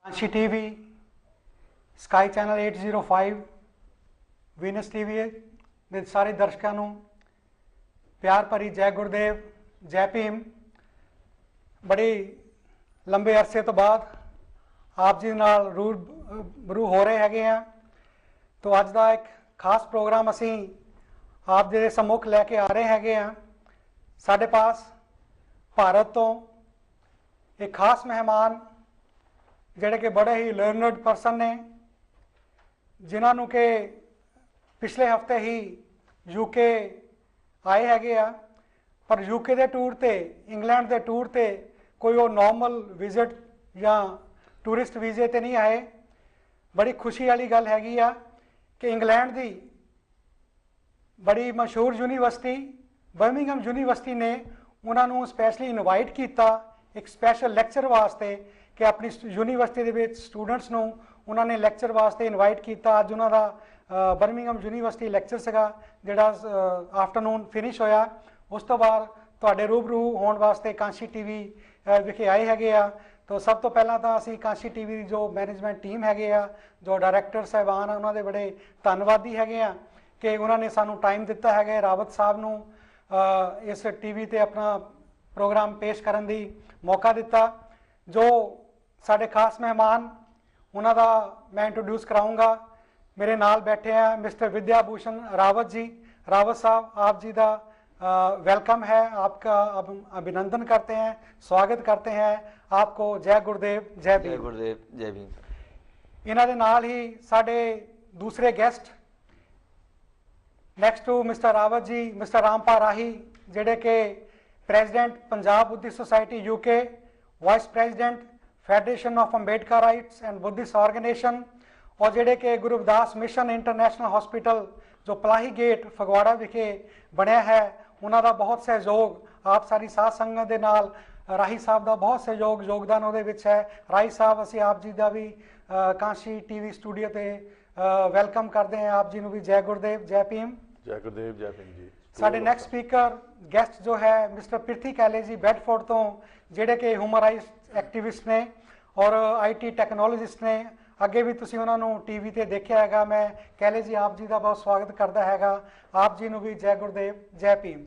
Kanshi TV, sky channel 805, Venus TV ਦੇ ਸਾਰੇ ਦਰਸ਼ਕਾਂ ਨੂੰ ਪਿਆਰ ਭਰੀ ਜੈ ਗੁਰਦੇਵ, ਜੈ ਭੀਮ। ਬੜੇ ਲੰਬੇ ਅਰਸੇ ਤੋਂ ਬਾਅਦ ਆਪ ਜੀ ਨਾਲ ਰੂਬਰੂ ਹੋ ਰਹੇ ਹੈਗੇ ਆ। तो ਅੱਜ ਦਾ ਇੱਕ ਖਾਸ ਪ੍ਰੋਗਰਾਮ ਅਸੀਂ ਆਪ ਜੀ ਦੇ सम्मुख ਲੈ ਕੇ ਆ ਰਹੇ ਹੈਗੇ ਆ। ਸਾਡੇ ਪਾਸ ਭਾਰਤ ਤੋਂ एक खास मेहमान ਜਿਹੜੇ कि बड़े ही लर्नड परसन ने, जिन्होंने कि पिछले हफ्ते ही यूके आए हैगे आ, पर यूके के टूर ते इंग्लैंड के टूर ते कोई वो नॉर्मल विजिट या टूरिस्ट वीजे ते नहीं आए। बड़ी खुशी वाली गल हैगी आ कि इंग्लैंड की बड़ी मशहूर यूनीवर्सिटी बर्मिंघम यूनीवर्सिटी ने उन्होंने स्पैशली इनवाइट किया एक स्पैशल लैक्चर वास्ते कि अपनी यूनीवर्सिटी के स्टूडेंट्स नूं उन्होंने लैक्चर वास्ते इनवाइट किया। अज उन्हों का बर्मिंघम यूनीवर्सिटी लैक्चर सगा जिहड़ा आफ्टरनून फिनिश होया। उस तो बाद तुहाडे रूबरू होने वास्ते कांशी टीवी विखे आए हैगे आ। तो सब तो पहला तो असी कांशी टीवी की जो मैनेजमेंट टीम हैगे आ, जो डायरैक्टर साहबान उन्होंने बड़े धन्नवादी हैगे आ कि उन्होंने सानू टाइम दिता है। रावत साहब नूं इस टीवी ते अपना प्रोग्राम पेश करने की मौका दिता। जो साढ़े खास मेहमान उन्हों का मैं इंट्रोड्यूस कराऊँगा। मेरे नाल बैठे हैं मिस्टर विद्या भूषण रावत जी। रावत साहब, आप जी का वेलकम है, आपका अभिनंदन करते हैं, स्वागत करते हैं आपको। जय गुरुदेव, जय भीम। जय गुरुदेव, जय भीम। इन्हां दे नाल ही साढ़े दूसरे guest next to mister Rawat ji, mister Rampal Rahi, जिहड़े कि president Punjab Buddhist society UK, vice president federation of Ambedkar rights and Buddhist organisation, और जिहड़े कि Guru Ravidas mission international hospital जो पलाही गेट फगवाड़ा विखे बनया है, उन्हों का बहुत सहयोग आप सारी साध संगत के नाल, राही साहब का बहुत सहयोग योगदान उहदे विच है। राही साहब, असीं आप जी का भी कांशी टीवी स्टूडियो ते वेलकम करते हैं। आप जी नूं भी जय गुरुदेव, जय भीम। जय गुरुदेव, जय भीम जी। साडे नैक्सट स्पीकर गैसट जो है मिस्टर पिरथी कैले जी बेडफोर्ड तो, जिहड़े कि ह्यूमन राइट्स एक्टिविस्ट ने और IT टैक्नोलॉजिस्ट ने। अगे भी तुसीं उन्हां नूं टीवी ते देखिया हैगा। मैं कैले जी आप जी का बहुत स्वागत करता हैगा। आप जी नूं भी जय गुरुदेव, जय भीम।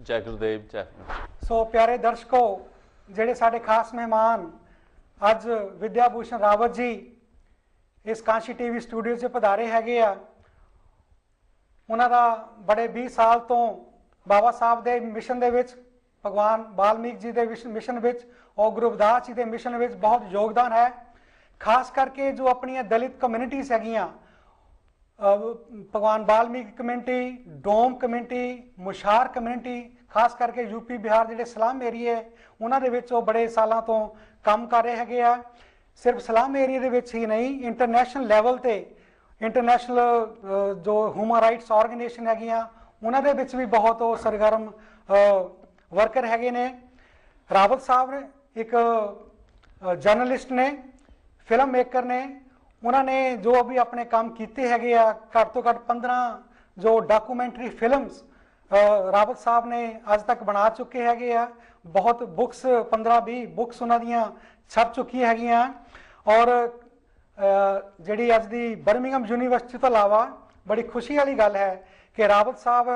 जय गुरुदेव, जय भीम। सो प्यारे दर्शकों, जिहड़े साडे खास मेहमान अज विद्या भूषण रावत जी इस कांशी टीवी स्टूडियो च पधारे हैगे आ, उन्हों का बड़े 20 साल तो बाबा साहब के मिशन के भगवान वाल्मीकि जी के मिशन और गुरु रविदास जी के मिशन में बहुत योगदान है। खास करके जो अपनी दलित कम्यूनिटीज हैगियां, भगवान वाल्मीकि कम्यूनिटी, डोम कम्यूनिटी, मुशार कम्यूनिटी, खास करके यूपी बिहार जिहड़े सलाम एरिए उन्होंने बड़े सालों तो काम कर रहे हैगे आ। सिर्फ सलाम एरिए ही नहीं, इंटरनेशनल लैवल ते इंटरनेशनल जो ह्यूमन राइट्स ऑर्गेनाइजेशन हैगियां उन्होंने भी बहुत सरगर्म वर्कर हैगे ने। रावत साहब एक जर्नलिस्ट ने, फिल्म मेकर ने, उन्होंने जो भी अपने काम किए हैगे आ, घट तो घट 15 जो डॉक्यूमेंट्री फिल्म्स रावत साहब ने अज तक बना चुके हैगे आ। बहुत बुक्स 15-20 बुक्स उन्होंने छप चुकी हैगियां। और जिहड़ी अज दी बर्मिंघम यूनीवर्सिटी तो इलावा बड़ी खुशी वाली गल है कि रावत साहब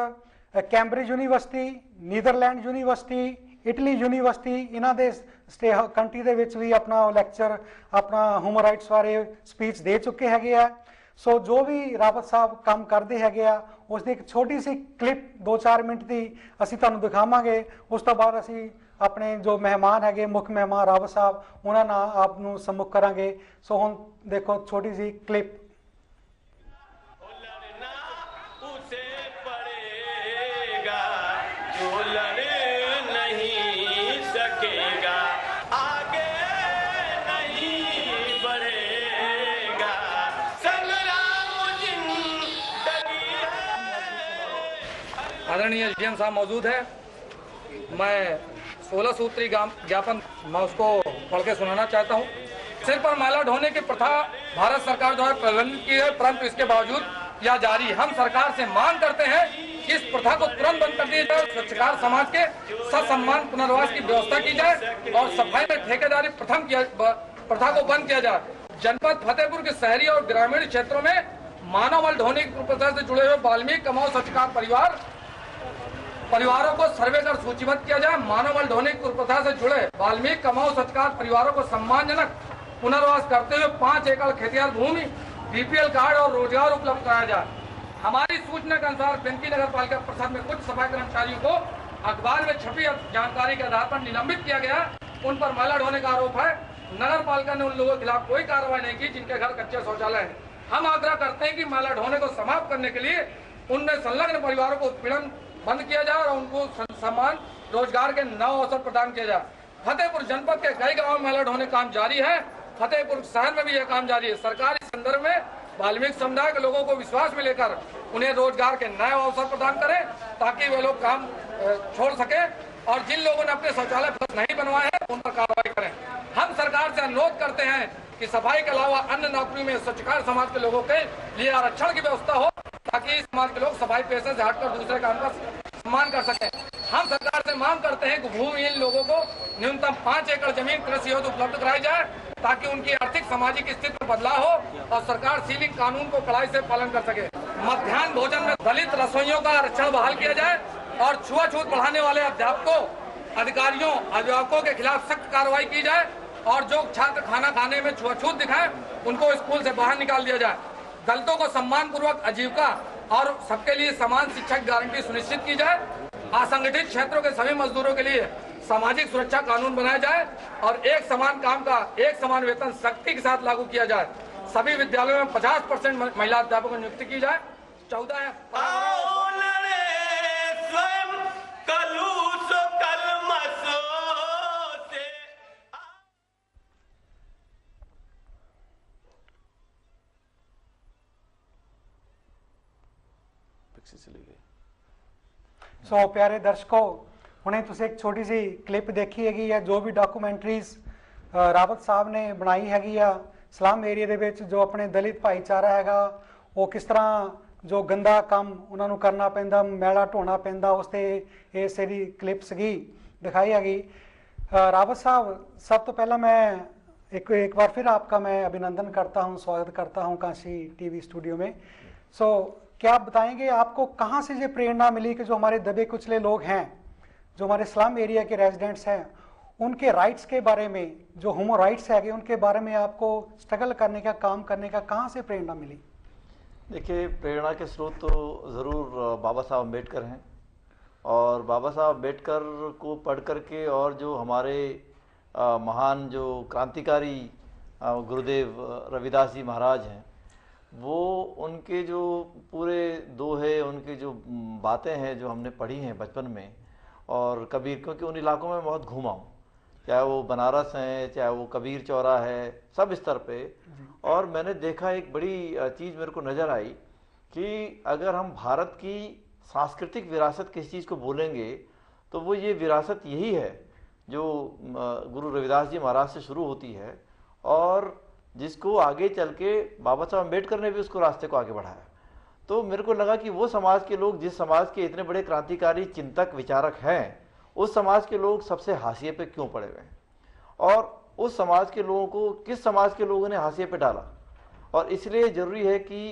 Cambridge University, Netherland University, Italy University, इन्हां दे कंट्री दे विच भी अपना लैक्चर, अपना ह्यूमन राइट्स बारे स्पीच दे चुके हैगे आ। सो जो भी रावत साहब काम करते हैगे आ, उसकी एक छोटी सी क्लिप 2-4 मिनट की असीं तुहानूं दिखावांगे। उस तो बाद असीं अपने जो मेहमान है मुख्य मेहमान रावत साहब उन्होंने आपनू सम्मुख करांगे। सो हुण देखो छोटी सी क्लिप। आदरणीय GM साहब मौजूद है। मैं 16 सूत्री ज्ञापन मैं उसको पढ़ के सुनाना चाहता हूँ। सिर पर माला ढोने की प्रथा भारत सरकार द्वारा प्रबंधित की है, परंतु इसके बावजूद यह जारी। हम सरकार से मांग करते हैं कि इस प्रथा को तुरंत बंद कर दिया जाए, स्वच्छकार समाज के ससम्मान पुनर्वास की व्यवस्था की जाए और सफाई में ठेकेदारी प्रथा को बंद किया जाए। जनपद फतेहपुर के शहरी और ग्रामीण क्षेत्रों में मानव बल ढोने की प्रथा से जुड़े हुए वाल्मीकि कमाऊ सचकार परिवारों को सर्वे कर सूचीबद्ध किया जाए। मानव बल ढोने की प्रथा से जुड़े वाल्मीकि कमाऊ सचकार परिवारों को सम्मानजनक पुनर्वास करते हुए 5 एकड़ खेतियार भूमि, बीपीएल कार्ड और रोजगार उपलब्ध कराया जाए। हमारी सूचना के अनुसार पिंकी नगर पालिका परिषद में कुछ सफाई कर्मचारियों को अखबार में छपी जानकारी के आधार पर निलंबित किया गया। उन पर मैला ढोने का आरोप है। नगर पालिका ने उन लोगों के खिलाफ कोई कार्रवाई नहीं की जिनके घर कच्चे शौचालय हैं। हम आग्रह करते हैं कि मैला ढोने को समाप्त करने के लिए उनमें संलग्न परिवारों को उत्पीड़न बंद किया जाए और उनको सम्मान रोजगार के नव अवसर प्रदान किया जाए। फतेहपुर जनपद के कई गाँव में मैला ढोने का काम जारी है। फतेहपुर शहर में भी यह काम जारी है। सरकार इस संदर्भ में वाल्मीकि समुदाय के लोगों को विश्वास में लेकर उन्हें रोजगार के नए अवसर प्रदान करें ताकि वे लोग काम छोड़ सके और जिन लोगों ने अपने शौचालय फ्लश नहीं बनवाए हैं उन पर कार्रवाई करें। हम सरकार से अनुरोध करते हैं कि सफाई के अलावा अन्य नौकरियों में स्वच्छकार समाज के लोगों के लिए आरक्षण की व्यवस्था हो ताकि समाज के लोग सफाई पेशे से हटकर दूसरे काम का सम्मान कर सकें। हम सरकार से मांग करते हैं कि भूमिहीन लोगों को न्यूनतम 5 एकड़ जमीन कृषि हेतु उपलब्ध कराई जाए ताकि उनकी आर्थिक सामाजिक स्थिति में बदलाव हो और सरकार सीलिंग कानून को कड़ाई से पालन कर सके। मध्याह्न भोजन में दलित रसोइयों का आरक्षण बहाल किया जाए और छुआछूत बढ़ाने वाले अध्यापकों, अधिकारियों, अभिभावकों के खिलाफ सख्त कार्रवाई की जाए और जो छात्र खाना खाने में छुआछूत दिखाए उनको स्कूल से बाहर निकाल दिया जाए। दलितों को सम्मान पूर्वक आजीविका और सबके लिए समान शिक्षा की गारंटी सुनिश्चित की जाए। असंगठित क्षेत्रों के सभी मजदूरों के लिए सामाजिक सुरक्षा कानून बनाया जाए और एक समान काम का एक समान वेतन सख्ती के साथ लागू किया जाए। सभी विद्यालयों में 50% महिला अध्यापकों की नियुक्ति की जाए। 14 चली गई। सो प्यारे दर्शकों, हुणे तुसी एक छोटी सी क्लिप देखी हैगी या जो भी डॉक्यूमेंट्रीज रावत साहब ने बनाई हैगी आ सलाम एरिया ਦੇ ਵਿੱਚ जो अपने दलित भाईचारा हैगा वो किस तरह जो गंदा काम उन्होंने करना पैंदा, मैला ढोना पैंदा, उस ते ये सारी क्लिप सीगी दिखाई हैगी। रावत साहब, सब तो पहला मैं एक बार फिर आपका मैं अभिनंदन करता हूँ, स्वागत करता हूँ काशी टीवी स्टूडियो में। सो क्या आप बताएंगे आपको कहाँ से ये प्रेरणा मिली कि जो हमारे दबे कुचले लोग हैं, जो हमारे स्लम एरिया के रेजिडेंट्स हैं, उनके राइट्स के बारे में, जो ह्यूमन राइट्स है उनके बारे में आपको स्ट्रगल करने का, काम करने का कहाँ से प्रेरणा मिली? देखिए, प्रेरणा के स्रोत तो ज़रूर बाबा साहब अम्बेडकर हैं और बाबा साहब अम्बेडकर को पढ़ करके और जो हमारे महान जो क्रांतिकारी गुरुदेव रविदास जी महाराज हैं, वो उनके जो पूरे दोहे, उनके जो बातें हैं जो हमने पढ़ी हैं बचपन में, और कबीर, क्योंकि उन इलाकों में बहुत घूमा हूँ, चाहे वो बनारस हैं, चाहे वो कबीर चौरा है, सब स्तर पे। और मैंने देखा एक बड़ी चीज़ मेरे को नज़र आई कि अगर हम भारत की सांस्कृतिक विरासत किसी चीज़ को बोलेंगे तो वो ये विरासत यही है जो गुरु रविदास जी महाराज से शुरू होती है और जिसको आगे चल के बाबा साहब अम्बेडकर ने भी उसको रास्ते को आगे बढ़ाया। तो मेरे को लगा कि वो समाज के लोग, जिस समाज के इतने बड़े क्रांतिकारी चिंतक विचारक हैं, उस समाज के लोग सबसे हाशिए पे क्यों पड़े हुए हैं और उस समाज के लोगों को किस समाज के लोगों ने हाशिए पे डाला। और इसलिए ज़रूरी है कि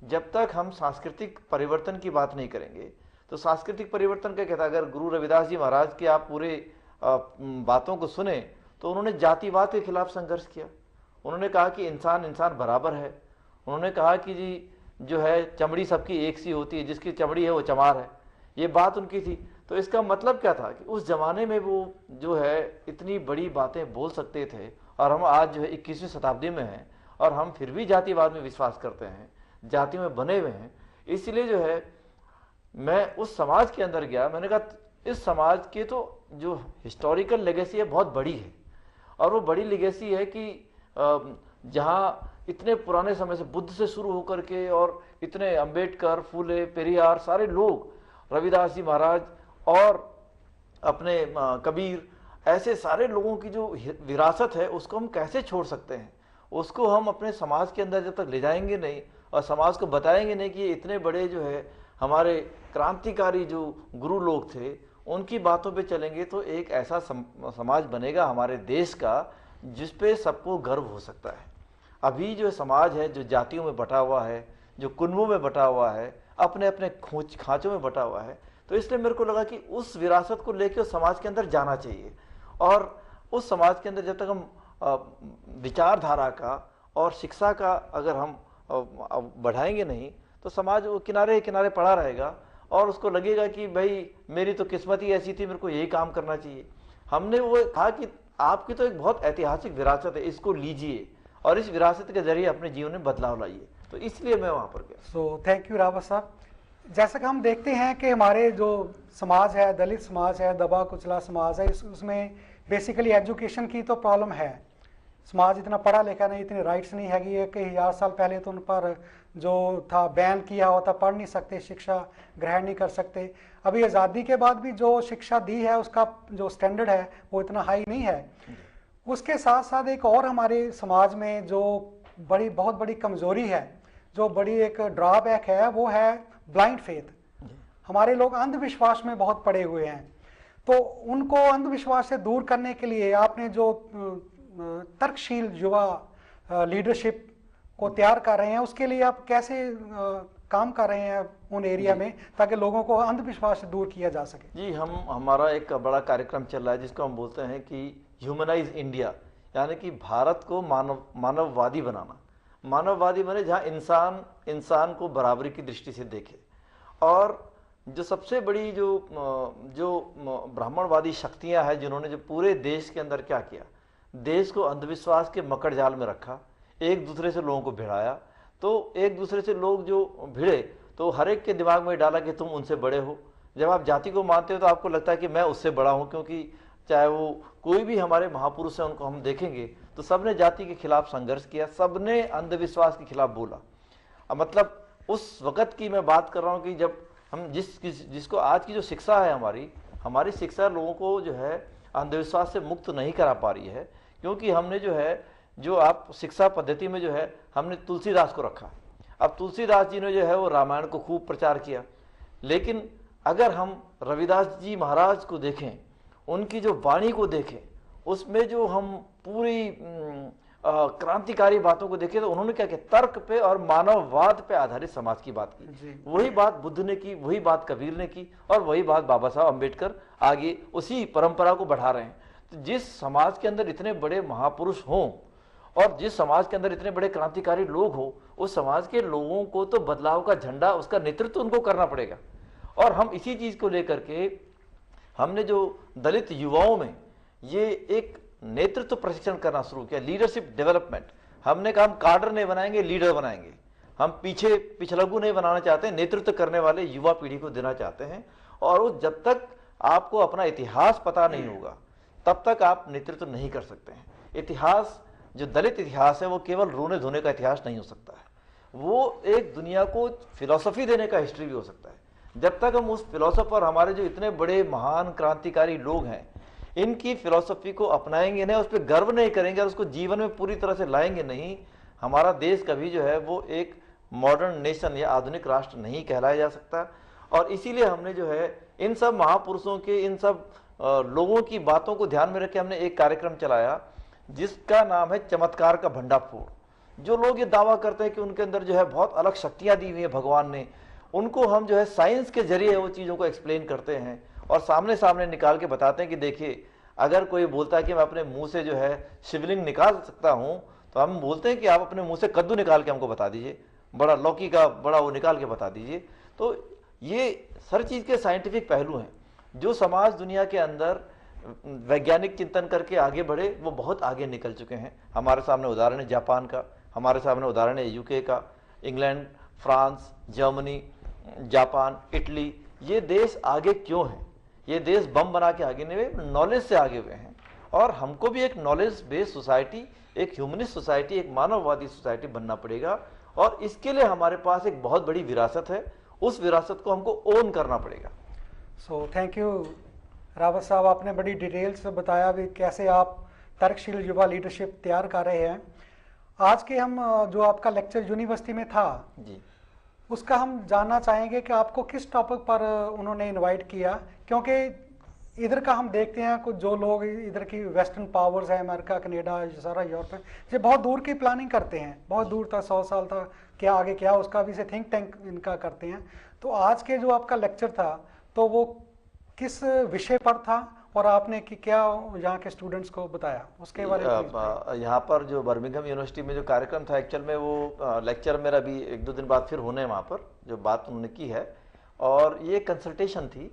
जब तक हम सांस्कृतिक परिवर्तन की बात नहीं करेंगे तो सांस्कृतिक परिवर्तन क्या कहता है, अगर गुरु रविदास जी महाराज के आप पूरे बातों को सुने तो उन्होंने जातिवाद के खिलाफ संघर्ष किया। उन्होंने कहा कि इंसान इंसान बराबर है। उन्होंने कहा कि जी जो है चमड़ी सबकी एक सी होती है, जिसकी चमड़ी है वो चमार है, ये बात उनकी थी। तो इसका मतलब क्या था कि उस ज़माने में वो जो है इतनी बड़ी बातें बोल सकते थे और हम आज जो है 21वीं शताब्दी में हैं और हम फिर भी जातिवाद में विश्वास करते हैं, जाति में बने हुए हैं। इसलिए जो है मैं उस समाज के अंदर गया, मैंने कहा इस समाज के तो जो हिस्टोरिकल लेगेसी है बहुत बड़ी है और वो बड़ी लेगेसी है कि जहाँ इतने पुराने समय से बुद्ध से शुरू होकर के और इतने अंबेडकर, फूले, पेरियार, सारे लोग, रविदास जी महाराज और अपने कबीर, ऐसे सारे लोगों की जो विरासत है उसको हम कैसे छोड़ सकते हैं। उसको हम अपने समाज के अंदर जब तक ले जाएंगे नहीं और समाज को बताएंगे नहीं कि ये इतने बड़े जो है हमारे क्रांतिकारी जो गुरु लोग थे, उनकी बातों पे चलेंगे तो एक ऐसा समाज बनेगा हमारे देश का जिस पे सबको गर्व हो सकता है। अभी जो समाज है, जो जातियों में बटा हुआ है, जो कुनबों में बटा हुआ है, अपने अपने खोज खांचों में बटा हुआ है, तो इसलिए मेरे को लगा कि उस विरासत को लेकर उस समाज के अंदर जाना चाहिए। और उस समाज के अंदर जब तक हम विचारधारा का और शिक्षा का अगर हम बढ़ाएंगे नहीं, तो समाज वो किनारे किनारे पड़ा रहेगा और उसको लगेगा कि भाई मेरी तो किस्मत ही ऐसी थी, मेरे को यही काम करना चाहिए। हमने वो कहा कि आपकी तो एक बहुत ऐतिहासिक विरासत है, इसको लीजिए और इस विरासत के जरिए अपने जीवन में बदलाव लाइए। तो इसलिए मैं वहाँ पर गया। सो थैंक यू रावत साहब। जैसा कि हम देखते हैं कि हमारे जो समाज है, दलित समाज है, दबा कुचला समाज है, उसमें बेसिकली एजुकेशन की तो प्रॉब्लम है। समाज इतना पढ़ा लिखा नहीं, इतने राइट्स नहीं है कि 1000 साल पहले तो उन पर जो था बैन किया होता, पढ़ नहीं सकते, शिक्षा ग्रहण नहीं कर सकते। अभी आज़ादी के बाद भी जो शिक्षा दी है उसका जो स्टैंडर्ड है वो इतना हाई नहीं है। उसके साथ साथ एक और हमारे समाज में जो बहुत बड़ी कमज़ोरी है, जो बड़ी एक ड्रॉबैक है, वो है ब्लाइंड फेथ। हमारे लोग अंधविश्वास में बहुत पड़े हुए हैं। तो उनको अंधविश्वास से दूर करने के लिए आपने जो तर्कशील युवा लीडरशिप को तैयार कर रहे हैं, उसके लिए आप कैसे काम कर रहे हैं उन एरिया में, ताकि लोगों को अंधविश्वास से दूर किया जा सके? जी, हमारा एक बड़ा कार्यक्रम चल रहा है जिसको हम बोलते हैं कि ह्यूमनाइज इंडिया, यानी कि भारत को मानववादी बनाना। मानववादी बने जहाँ इंसान को बराबरी की दृष्टि से देखे। और जो सबसे बड़ी जो ब्राह्मणवादी शक्तियाँ हैं, जिन्होंने जो पूरे देश के अंदर क्या किया, देश को अंधविश्वास के मकड़ जाल में रखा, एक दूसरे से लोगों को भिड़ाया। तो एक दूसरे से लोग जो भिड़े तो हर एक के दिमाग में डाला कि तुम उनसे बड़े हो। जब आप जाति को मानते हो तो आपको लगता है कि मैं उससे बड़ा हूँ, क्योंकि चाहे वो कोई भी हमारे महापुरुष हैं, उनको हम देखेंगे तो सबने जाति के खिलाफ संघर्ष किया, सबने अंधविश्वास के खिलाफ बोला। अब मतलब उस वक़्त की मैं बात कर रहा हूँ कि जब हम जिसको आज की जो शिक्षा है, हमारी शिक्षा लोगों को जो है अंधविश्वास से मुक्त नहीं करा पा रही है, क्योंकि हमने जो आप शिक्षा पद्धति में जो है हमने तुलसीदास को रखा। अब तुलसीदास जी ने जो है वो रामायण को खूब प्रचार किया, लेकिन अगर हम रविदास जी महाराज को देखें, उनकी जो वाणी को देखें, उसमें जो हम पूरी क्रांतिकारी बातों को देखें तो उन्होंने क्या किया, तर्क पे और मानववाद पे आधारित समाज की बात की। वही बात बुद्ध ने की, वही बात कबीर ने की, और वही बात बाबा साहब अम्बेडकर आगे उसी परंपरा को बढ़ा रहे हैं। तो जिस समाज के अंदर इतने बड़े महापुरुष हों और जिस समाज के अंदर इतने बड़े क्रांतिकारी लोग हो, उस समाज के लोगों को तो बदलाव का झंडा, उसका नेतृत्व उनको करना पड़ेगा। और हम इसी चीज को लेकर के हमने जो दलित युवाओं में ये एक नेतृत्व प्रशिक्षण करना शुरू किया, लीडरशिप डेवलपमेंट। हमने कहा हम काडर नहीं बनाएंगे, लीडर बनाएंगे। हम पिछलग्गू नहीं बनाना चाहते, नेतृत्व करने वाले युवा पीढ़ी को देना चाहते हैं। और वो जब तक आपको अपना इतिहास पता नहीं होगा तब तक आप नेतृत्व नहीं कर सकते हैं। इतिहास जो दलित इतिहास है वो केवल रोने धोने का इतिहास नहीं हो सकता है, वो एक दुनिया को फिलॉसफी देने का हिस्ट्री भी हो सकता है। जब तक हम उस फिलॉसफर, हमारे जो इतने बड़े महान क्रांतिकारी लोग हैं, इनकी फिलॉसफी को अपनाएंगे नहीं, उस पर गर्व नहीं करेंगे और उसको जीवन में पूरी तरह से लाएंगे नहीं, हमारा देश कभी जो है वो एक मॉडर्न नेशन या आधुनिक राष्ट्र नहीं कहलाया जा सकता। और इसीलिए हमने जो है इन सब महापुरुषों के, इन सब लोगों की बातों को ध्यान में रख के हमने एक कार्यक्रम चलाया जिसका नाम है चमत्कार का भंडाफोड़। जो लोग ये दावा करते हैं कि उनके अंदर जो है बहुत अलग शक्तियां दी हुई है भगवान ने, उनको हम जो है साइंस के जरिए वो चीज़ों को एक्सप्लेन करते हैं और सामने सामने निकाल के बताते हैं कि देखिए, अगर कोई बोलता है कि मैं अपने मुंह से जो है शिवलिंग निकाल सकता हूं, तो हम बोलते हैं कि आप अपने मुंह से कद्दू निकाल के हमको बता दीजिए, बड़ा लौकी का बड़ा वो निकाल के बता दीजिए। तो ये हर चीज़ के साइंटिफिक पहलू हैं। जो समाज दुनिया के अंदर वैज्ञानिक चिंतन करके आगे बढ़े, वो बहुत आगे निकल चुके हैं। हमारे सामने उदाहरण है जापान का, हमारे सामने उदाहरण है यूके का, England, France, Germany, Japan, Italy. ये देश आगे क्यों हैं? ये देश बम बना के आगे नहीं हुए, नॉलेज से आगे हुए हैं। और हमको भी एक नॉलेज बेस्ड सोसाइटी, एक ह्यूमनिस्ट सोसाइटी, एक मानववादी सोसाइटी बनना पड़ेगा। और इसके लिए हमारे पास एक बहुत बड़ी विरासत है, उस विरासत को हमको ओन करना पड़ेगा। सो थैंक यू रावत साहब, आपने बड़ी डिटेल से बताया भी कैसे आप तर्कशील युवा लीडरशिप तैयार कर रहे हैं। आज के हम जो आपका लेक्चर यूनिवर्सिटी में था जी, उसका हम जानना चाहेंगे कि आपको किस टॉपिक पर उन्होंने इनवाइट किया, क्योंकि इधर का हम देखते हैं कुछ जो लोग इधर की वेस्टर्न पावर्स है, अमेरिका, कनाडा, ये सारा यूरोप है, ये बहुत दूर की प्लानिंग करते हैं, बहुत दूर तक 100 साल तक क्या आगे क्या उसका भी से थिंक टैंक इनका करते हैं। तो आज के जो आपका लेक्चर था तो वो किस विषय पर था और आपने क्या यहाँ के स्टूडेंट्स को बताया उसके बारे में? यहाँ पर जो बर्मिंघम यूनिवर्सिटी में जो कार्यक्रम था एक्चुअल में वो लेक्चर मेरा भी 1-2 दिन बाद फिर होने वहाँ पर जो बात उन्होंने की है, और ये कंसल्टेशन थी।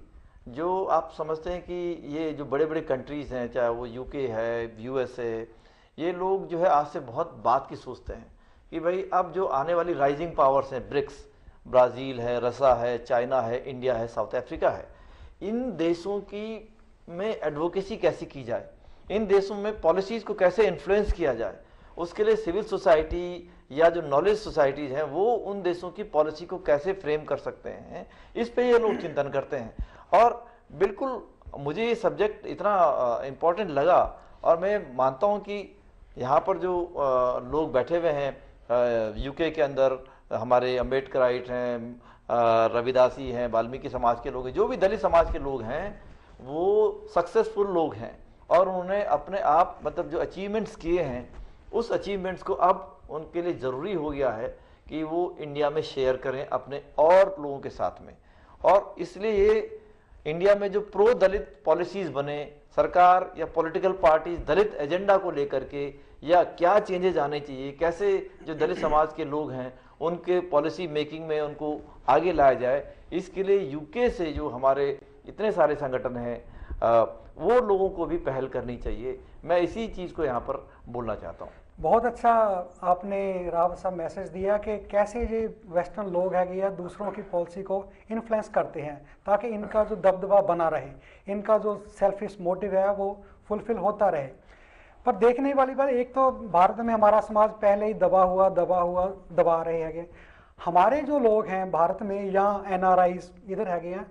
जो आप समझते हैं कि ये जो बड़े बड़े कंट्रीज़ हैं, चाहे वो यूके है, यूएस है, ये लोग जो है आज से बहुत बात की सोचते हैं कि भाई अब जो आने वाली राइजिंग पावर्स हैं, ब्रिक्स, ब्राज़ील है, रसा है, चाइना है, इंडिया है, साउथ अफ्रीका है, इन देशों की में एडवोकेसी कैसे की जाए, इन देशों में पॉलिसीज़ को कैसे इन्फ्लुएंस किया जाए, उसके लिए सिविल सोसाइटी या जो नॉलेज सोसाइटीज़ हैं वो उन देशों की पॉलिसी को कैसे फ्रेम कर सकते हैं, इस पे ये लोग चिंतन करते हैं। और बिल्कुल मुझे ये सब्जेक्ट इतना इम्पोर्टेंट लगा, और मैं मानता हूँ कि यहाँ पर जो लोग बैठे हुए हैं यूके के अंदर, हमारे अम्बेडकराइट हैं, रविदासी हैं, वाल्मीकि समाज के लोग हैं, जो भी दलित समाज के लोग हैं वो सक्सेसफुल लोग हैं, और उन्होंने अपने आप मतलब जो अचीवमेंट्स किए हैं उस अचीवमेंट्स को अब उनके लिए ज़रूरी हो गया है कि वो इंडिया में शेयर करें अपने और लोगों के साथ में। और इसलिए ये इंडिया में जो प्रो दलित पॉलिसीज़ बने, सरकार या पॉलिटिकल पार्टीज दलित एजेंडा को लेकर के या क्या चेंजेज आने चाहिए, कैसे जो दलित समाज के लोग हैं उनके पॉलिसी मेकिंग में उनको आगे लाया जाए, इसके लिए यूके से जो हमारे इतने सारे संगठन हैं वो लोगों को भी पहल करनी चाहिए। मैं इसी चीज़ को यहाँ पर बोलना चाहता हूँ। बहुत अच्छा आपने रावत साहब मैसेज दिया कि कैसे ये वेस्टर्न लोग हैं या दूसरों की पॉलिसी को इन्फ्लुएंस करते हैं ताकि इनका जो दबदबा बना रहे, इनका जो सेल्फिश मोटिव है वो फुलफिल होता रहे। पर देखने वाली बात, एक तो भारत में हमारा समाज पहले ही दबा रहे हैं। हमारे जो लोग हैं भारत में या NRIs इधर है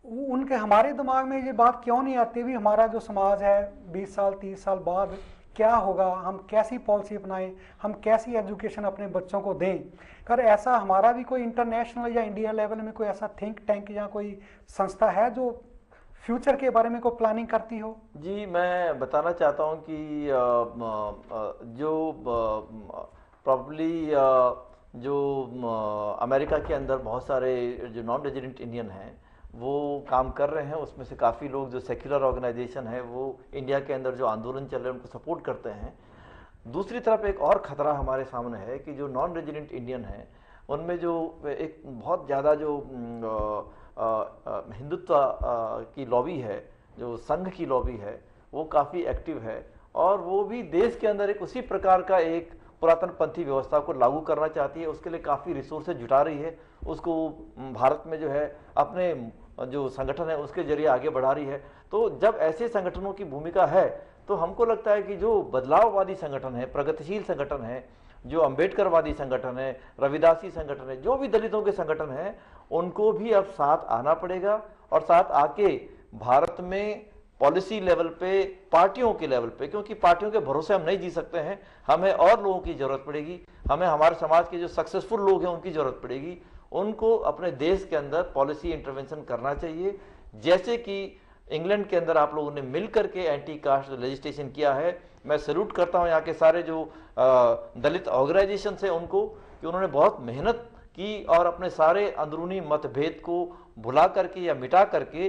उनके हमारे दिमाग में ये बात क्यों नहीं आती भी हमारा जो समाज है 20 साल 30 साल बाद क्या होगा, हम कैसी पॉलिसी अपनाएं, हम कैसी एजुकेशन अपने बच्चों को दें। कर ऐसा हमारा भी कोई इंटरनेशनल या इंडिया लेवल में कोई ऐसा थिंक टैंक या कोई संस्था है जो फ्यूचर के बारे में कोई प्लानिंग करती हो? जी, मैं बताना चाहता हूँ कि जो प्रॉब्ली जो अमेरिका के अंदर बहुत सारे जो नॉन रेजिडेंट इंडियन हैं वो काम कर रहे हैं, उसमें से काफ़ी लोग जो सेक्युलर ऑर्गेनाइजेशन है वो इंडिया के अंदर जो आंदोलन चल रहे हैं उनको सपोर्ट करते हैं। दूसरी तरफ एक और ख़तरा हमारे सामने है कि जो नॉन रेजिडेंट इंडियन हैं उनमें जो एक बहुत ज़्यादा जो हिंदुत्व की लॉबी है, जो संघ की लॉबी है, वो काफ़ी एक्टिव है, और वो भी देश के अंदर एक उसी प्रकार का एक पुरातन पंथी व्यवस्था को लागू करना चाहती है। उसके लिए काफ़ी रिसोर्सेज जुटा रही है, उसको भारत में जो है अपने जो संगठन है उसके जरिए आगे बढ़ा रही है। तो जब ऐसे संगठनों की भूमिका है तो हमको लगता है कि जो बदलाववादी संगठन है, प्रगतिशील संगठन है, जो अम्बेडकरवादी संगठन है, रविदासी संगठन है, जो भी दलितों के संगठन हैं, उनको भी अब साथ आना पड़ेगा, और साथ आके भारत में पॉलिसी लेवल पे, पार्टियों के लेवल पे, क्योंकि पार्टियों के भरोसे हम नहीं जी सकते हैं, हमें और लोगों की ज़रूरत पड़ेगी, हमें हमारे समाज के जो सक्सेसफुल लोग हैं उनकी ज़रूरत पड़ेगी। उनको अपने देश के अंदर पॉलिसी इंटरवेंशन करना चाहिए, जैसे कि इंग्लैंड के अंदर आप लोगों ने मिल करके एंटी कास्ट लेजिस्लेशन किया है। मैं सैल्यूट करता हूं यहाँ के सारे जो दलित ऑर्गेनाइजेशन है उनको, कि उन्होंने बहुत मेहनत की और अपने सारे अंदरूनी मतभेद को भुला करके या मिटा करके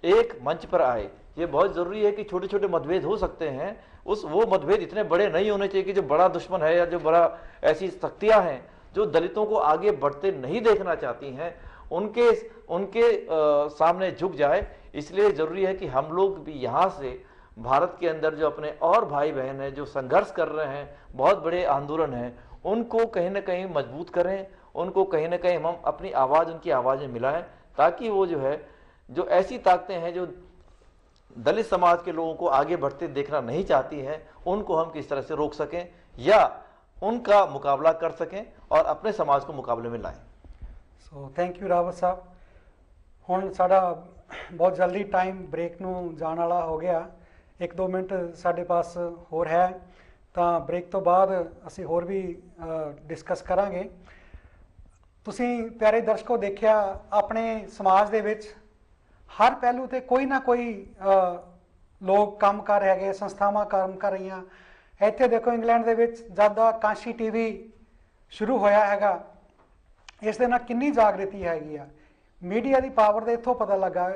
एक मंच पर आए। ये बहुत ज़रूरी है कि छोटे छोटे मतभेद हो सकते हैं, वो मतभेद इतने बड़े नहीं होने चाहिए कि जो बड़ा दुश्मन है या जो बड़ा ऐसी शक्तियाँ हैं जो दलितों को आगे बढ़ते नहीं देखना चाहती हैं उनके सामने झुक जाए। इसलिए ज़रूरी है कि हम लोग भी यहाँ से भारत के अंदर जो अपने और भाई बहन हैं जो संघर्ष कर रहे हैं, बहुत बड़े आंदोलन हैं, उनको कहीं ना कहीं मजबूत करें, उनको कहीं ना कहीं हम अपनी आवाज़ उनकी आवाज़ में मिलाएं, ताकि वो जो है जो ऐसी ताकतें हैं जो दलित समाज के लोगों को आगे बढ़ते देखना नहीं चाहती हैं, उनको हम किस तरह से रोक सकें या उनका मुकाबला कर सकें और अपने समाज को मुकाबले में लाएं। सो थैंक यू रावत साहब। हुण साडा बहुत जल्दी टाइम ब्रेक ਨੂੰ ਜਾਣ ਵਾਲਾ ਹੋ ਗਿਆ, 1-2 ਮਿੰਟ ਸਾਡੇ ਪਾਸ ਹੋਰ ਹੈ, ਤਾਂ ਬ੍ਰੇਕ ਤੋਂ ਬਾਅਦ ਅਸੀਂ ਹੋਰ ਵੀ ਡਿਸਕਸ ਕਰਾਂਗੇ। ਤੁਸੀਂ ਪਿਆਰੇ ਦਰਸ਼ਕੋ ਦੇਖਿਆ ਆਪਣੇ ਸਮਾਜ ਦੇ ਵਿੱਚ ਹਰ ਪਹਿਲੂ ਤੇ ਕੋਈ ਨਾ ਕੋਈ ਲੋਕ ਕੰਮ ਕਰ ਰਹੇ ਹੈਗੇ, ਸੰਸਥਾਵਾਂ ਕੰਮ ਕਰ ਰਹੀਆਂ। ਇੱਥੇ ਦੇਖੋ ਇੰਗਲੈਂਡ ਦੇ ਵਿੱਚ ਜਦ ਦਾ ਕਾਂਸ਼ੀ ਟੀਵੀ ਸ਼ੁਰੂ ਹੋਇਆ ਹੈਗਾ, ਇਸ ਦੇ ਨਾਲ ਕਿੰਨੀ ਜਾਗ੍ਰਿਤੀ ਹੈਗੀ ਆ। ਮੀਡੀਆ ਦੀ ਪਾਵਰ ਦੇ ਇੱਥੋਂ ਪਤਾ ਲੱਗਾ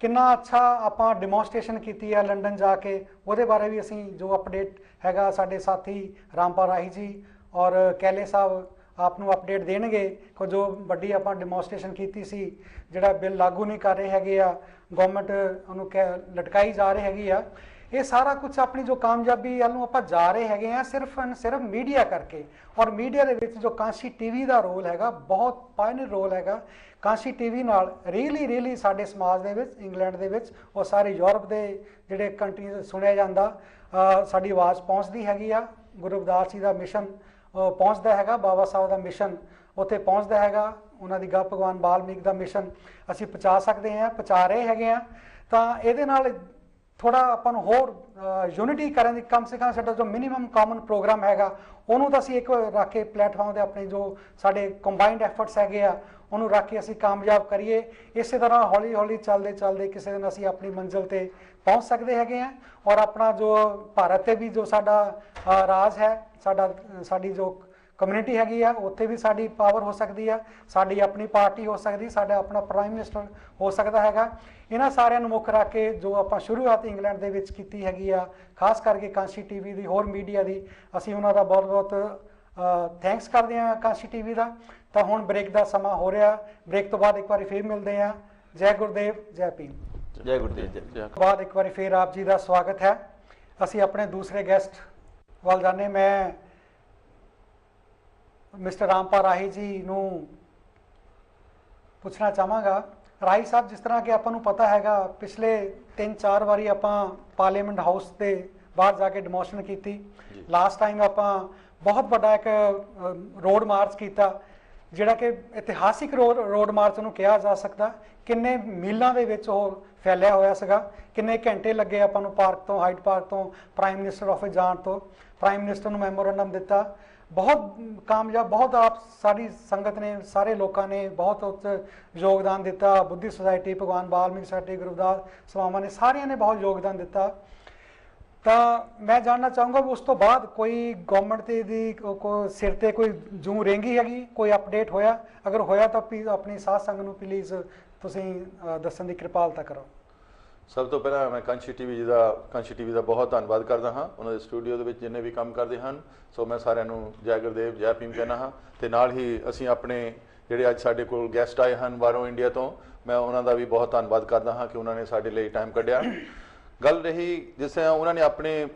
ਕਿੰਨਾ ਅੱਛਾ ਆਪਾਂ ਡੈਮੋਨਸਟ੍ਰੇਸ਼ਨ ਕੀਤੀ ਹੈ ਲੰਡਨ ਜਾ ਕੇ। ਉਹਦੇ ਬਾਰੇ ਵੀ ਅਸੀਂ ਜੋ ਅਪਡੇਟ ਹੈਗਾ ਸਾਡੇ ਸਾਥੀ ਰਾਮਪਾਲ ਰਾਹੀ ਜੀ ਔਰ ਕੈਲੇ ਸਾਹਿਬ ਆਪ ਨੂੰ ਅਪਡੇਟ ਦੇਣਗੇ ਕਿ ਜੋ ਵੱਡੀ ਆਪਾਂ ਡੈਮੋਨਸਟ੍ਰੇਸ਼ਨ ਕੀਤੀ ਸੀ, ਜਿਹੜਾ ਬਿੱਲ ਲਾਗੂ ਨਹੀਂ ਕਰ ਰਹੇ ਹੈਗੇ ਆ, ਗਵਰਨਮੈਂਟ ਉਹਨੂੰ ਲਟਕਾਈ ਜਾ ਰਹੀ ਹੈਗੀ ਆ। ਇਹ ਸਾਰਾ ਕੁਝ ਆਪਣੀ ਜੋ ਕਾਮਯਾਬੀ ਵੱਲ ਨੂੰ ਆਪਾਂ ਜਾ ਰਹੇ ਹੈਗੇ ਆ ਸਿਰਫ ਮੀਡੀਆ ਕਰਕੇ। ਔਰ ਮੀਡੀਆ ਦੇ ਵਿੱਚ ਜੋ ਕਾਂਸ਼ੀ ਟੀਵੀ ਦਾ ਰੋਲ ਹੈਗਾ ਬਹੁਤ ਪਾਇਨੀਅਰ ਰੋਲ ਹੈਗਾ। ਕਾਂਸ਼ੀ ਟੀਵੀ ਨਾਲ ਰੀਲੀ ਸਾਡੇ ਸਮਾਜ ਦੇ ਵਿੱਚ, ਇੰਗਲੈਂਡ ਦੇ ਵਿੱਚ ਔਰ ਸਾਰੇ ਯੂਰਪ ਦੇ ਜਿਹੜੇ ਕੰਟਰੀਜ਼ ਸੁਣਿਆ ਜਾਂਦਾ, ਸਾਡੀ ਆਵਾਜ਼ ਪਹੁੰਚਦੀ ਹੈਗੀ ਆ। ਗੁਰੂ ਰਵਿਦਾਸ ਜੀ ਦਾ ਮਿਸ਼ਨ ਪਹੁੰਚਦਾ ਹੈਗਾ, ਬਾਬਾ ਸਾਹਿਬ ਦਾ ਮਿਸ਼ਨ ਉੱਥੇ ਪਹੁੰਚਦਾ ਹੈਗਾ, ਉਹਨਾਂ ਦੀ ਗਾ ਭਗਵਾਨ ਵਾਲਮੀਕ ਦਾ ਮਿਸ਼ਨ ਅਸੀਂ ਪਹੁੰਚਾ ਸਕਦੇ ਹਾਂ, ਪਹੁੰਚਾ ਰਹੇ ਹੈਗੇ ਆ। ਤਾਂ ਇਹਦੇ ਨਾਲ ਥੋੜਾ ਆਪਾਂ ਨੂੰ ਹੋਰ ਯੂਨਿਟੀ ਕਰਨ ਦੀ, ਕਮ ਸੇ ਕਮ ਸਾਡਾ ਜੋ ਮਿਨੀਮਮ ਕਾਮਨ ਪ੍ਰੋਗਰਾਮ ਹੈਗਾ ਉਹਨੂੰ ਤਾਂ ਅਸੀਂ ਇੱਕ ਰੱਖ ਕੇ ਪਲੇਟਫਾਰਮ ਦੇ ਆਪਣੇ ਜੋ ਸਾਡੇ ਕੰਬਾਈਨਡ ਐਫਰਟਸ ਹੈਗੇ ਆ ਉਹਨੂੰ ਰੱਖ ਕੇ ਅਸੀਂ ਕਾਮਯਾਬ ਕਰੀਏ। ਇਸੇ ਤਰ੍ਹਾਂ ਹੌਲੀ ਚੱਲਦੇ ਕਿਸੇ ਦਿਨ ਅਸੀਂ ਆਪਣੀ ਮੰਜ਼ਿਲ ਤੇ ਪਹੁੰਚ ਸਕਦੇ ਹੈਗੇ ਆ। ਔਰ ਆਪਣਾ ਜੋ ਭਾਰਤ ਤੇ ਵੀ ਜੋ ਸਾਡਾ ਰਾਜ ਹੈ, ਸਾਡੀ ਜੋ ਕਮਿਊਨਿਟੀ ਹੈਗੀ ਆ ਉੱਥੇ ਵੀ ਸਾਡੀ ਪਾਵਰ ਹੋ ਸਕਦੀ ਆ, ਸਾਡੀ ਆਪਣੀ ਪਾਰਟੀ ਹੋ ਸਕਦੀ, ਸਾਡਾ ਆਪਣਾ ਪ੍ਰਾਈਮ ਮਿਨਿਸਟਰ ਹੋ ਸਕਦਾ ਹੈਗਾ। ਇਹਨਾਂ ਸਾਰਿਆਂ ਨੂੰ ਮੁੱਖ ਰੱਖ ਕੇ ਜੋ ਆਪਾਂ ਸ਼ੁਰੂਆਤ ਇੰਗਲੈਂਡ ਦੇ ਵਿੱਚ ਕੀਤੀ ਹੈਗੀ ਆ, ਖਾਸ ਕਰਕੇ ਕਾਂਸ਼ੀ ਟੀਵੀ ਦੀ, ਹੋਰ ਮੀਡੀਆ ਦੀ, ਅਸੀਂ ਉਹਨਾਂ ਦਾ ਬਹੁਤ ਥੈਂਕਸ ਕਰਦੇ ਹਾਂ ਕਾਂਸ਼ੀ ਟੀਵੀ ਦਾ। ਤਾਂ ਹੁਣ ਬ੍ਰੇਕ ਦਾ ਸਮਾਂ ਹੋ ਰਿਹਾ, ਬ੍ਰੇਕ ਤੋਂ ਬਾਅਦ ਇੱਕ ਵਾਰੀ ਫਿਰ ਮਿਲਦੇ ਹਾਂ। ਜੈ ਗੁਰਦੇਵ, ਜੈ ਭੀਮ। ਜੈ ਗੁਰਦੇਵ ਜੀ। ਬਾਅਦ ਇੱਕ ਵਾਰੀ ਫਿਰ ਆਪ ਜੀ ਦਾ ਸਵਾਗਤ ਹੈ। ਅਸੀਂ ਆਪਣੇ ਦੂਸਰੇ ਗੈਸਟ ਵੱਲ ਜਾਣੇ। ਮੈਂ ਮਿਸਟਰ ਰਾਮਪਾਲ ਰਾਹੀ ਜੀ ਨੂੰ ਪੁੱਛਣਾ ਚਾਹਾਂਗਾ। ਰਾਹੀ ਸਾਹਿਬ, ਜਿਸ ਤਰ੍ਹਾਂ ਕਿ ਆਪਾਂ ਨੂੰ ਪਤਾ ਹੈਗਾ ਪਿਛਲੇ 3-4 ਵਾਰੀ ਆਪਾਂ ਪਾਰਲੀਮੈਂਟ ਹਾਊਸ ਦੇ ਬਾਹਰ ਜਾ ਕੇ ਡੈਮੋਨਸਟ੍ਰੇਸ਼ਨ ਕੀਤੀ। ਲਾਸਟ ਟਾਈਮ ਆਪਾਂ ਬਹੁਤ ਵੱਡਾ ਇੱਕ ਰੋਡ ਮਾਰਚ ਕੀਤਾ, ਜਿਹੜਾ ਕਿ ਇਤਿਹਾਸਿਕ ਰੋਡ ਮਾਰਚ ਨੂੰ ਕਿਹਾ ਜਾ ਸਕਦਾ। ਕਿੰਨੇ ਮੀਲਾਂ ਦੇ ਵਿੱਚ ਉਹ ਫੈਲਿਆ ਹੋਇਆ ਸੀਗਾ, ਕਿੰਨੇ ਘੰਟੇ ਲੱਗੇ ਆਪਾਂ ਨੂੰ ਪਾਰਕ ਤੋਂ, ਹਾਈਡ ਪਾਰਕ ਤੋਂ ਪ੍ਰਾਈਮ ਮਿਨਿਸਟਰ ਆਫਿਸ ਜਾਣ ਤੋਂ। ਪ੍ਰਾਈਮ ਮਿਨਿਸਟਰ ਨੂੰ ਮੈਮੋਰੰਡਮ ਦਿੱਤਾ, ਬਹੁਤ ਕਾਮਯਾਬ, ਬਹੁਤ ਆਪ ਸਾਰੀ ਸੰਗਤ ਨੇ, ਸਾਰੇ ਲੋਕਾਂ ਨੇ ਬਹੁਤ ਯੋਗਦਾਨ ਦਿੱਤਾ। ਬੁੱਧੀ ਸੁਸਾਇਟੀ, ਭਗਵਾਨ ਵਾਲਮੀਕ ਸੁਸਾਇਟੀ, ਗੁਰਦਾਸ ਸਵਾਮਾਂ ਨੇ, ਸਾਰਿਆਂ ਨੇ ਬਹੁਤ ਯੋਗਦਾਨ ਦਿੱਤਾ। ਤਾਂ ਮੈਂ ਜਾਣਨਾ ਚਾਹੂੰਗਾ ਉਸ ਤੋਂ ਬਾਅਦ ਕੋਈ ਗਵਰਨਮੈਂਟ ਦੀ ਸਿਰ ਤੇ ਕੋਈ ਜੂੰ ਰੇਂਗੀ ਹੈਗੀ, ਕੋਈ ਅਪਡੇਟ ਹੋਇਆ? ਅਗਰ ਹੋਇਆ ਤਾਂ ਪਲੀਜ਼ ਆਪਣੀ ਸਾਧ ਸੰਗਤ ਨੂੰ ਪਲੀਜ਼ ਤੁਸੀਂ ਦੱਸਣ ਦੀ ਕਿਰਪਾਲਤਾ ਕਰੋ। ਸਭ ਤੋਂ ਪਹਿਲਾਂ ਮੈਂ ਕਾਂਸ਼ੀ ਟੀਵੀ ਦਾ ਬਹੁਤ ਧੰਨਵਾਦ ਕਰਦਾ ਹਾਂ। ਉਹਨਾਂ ਦੇ ਸਟੂਡੀਓ ਦੇ ਵਿੱਚ ਜਿੰਨੇ ਵੀ ਕੰਮ ਕਰਦੇ ਹਨ, ਸੋ ਮੈਂ ਸਾਰਿਆਂ ਨੂੰ ਜੈ ਗੁਰਦੇਵ, ਜੈ ਭੀਮ ਕਹਿਣਾ ਹਾਂ। ਤੇ ਨਾਲ ਹੀ ਅਸੀਂ ਆਪਣੇ ਜਿਹੜੇ ਅੱਜ ਸਾਡੇ ਕੋਲ ਗੈਸਟ ਆਏ ਹਨ ਬਾਹਰੋਂ ਇੰਡੀਆ ਤੋਂ, ਮੈਂ ਉਹਨਾਂ ਦਾ ਵੀ ਬਹੁਤ ਧੰਨਵਾਦ ਕਰਦਾ ਹਾਂ ਕਿ ਉਹਨਾਂ ਨੇ ਸਾਡੇ ਲਈ ਟਾਈਮ ਕੱਢਿਆ। ਗੱਲ ਰਹੀ ਜਿਸ ਤਰ੍ਹਾਂ ਉਹਨਾਂ ਨੇ ਆਪਣੇ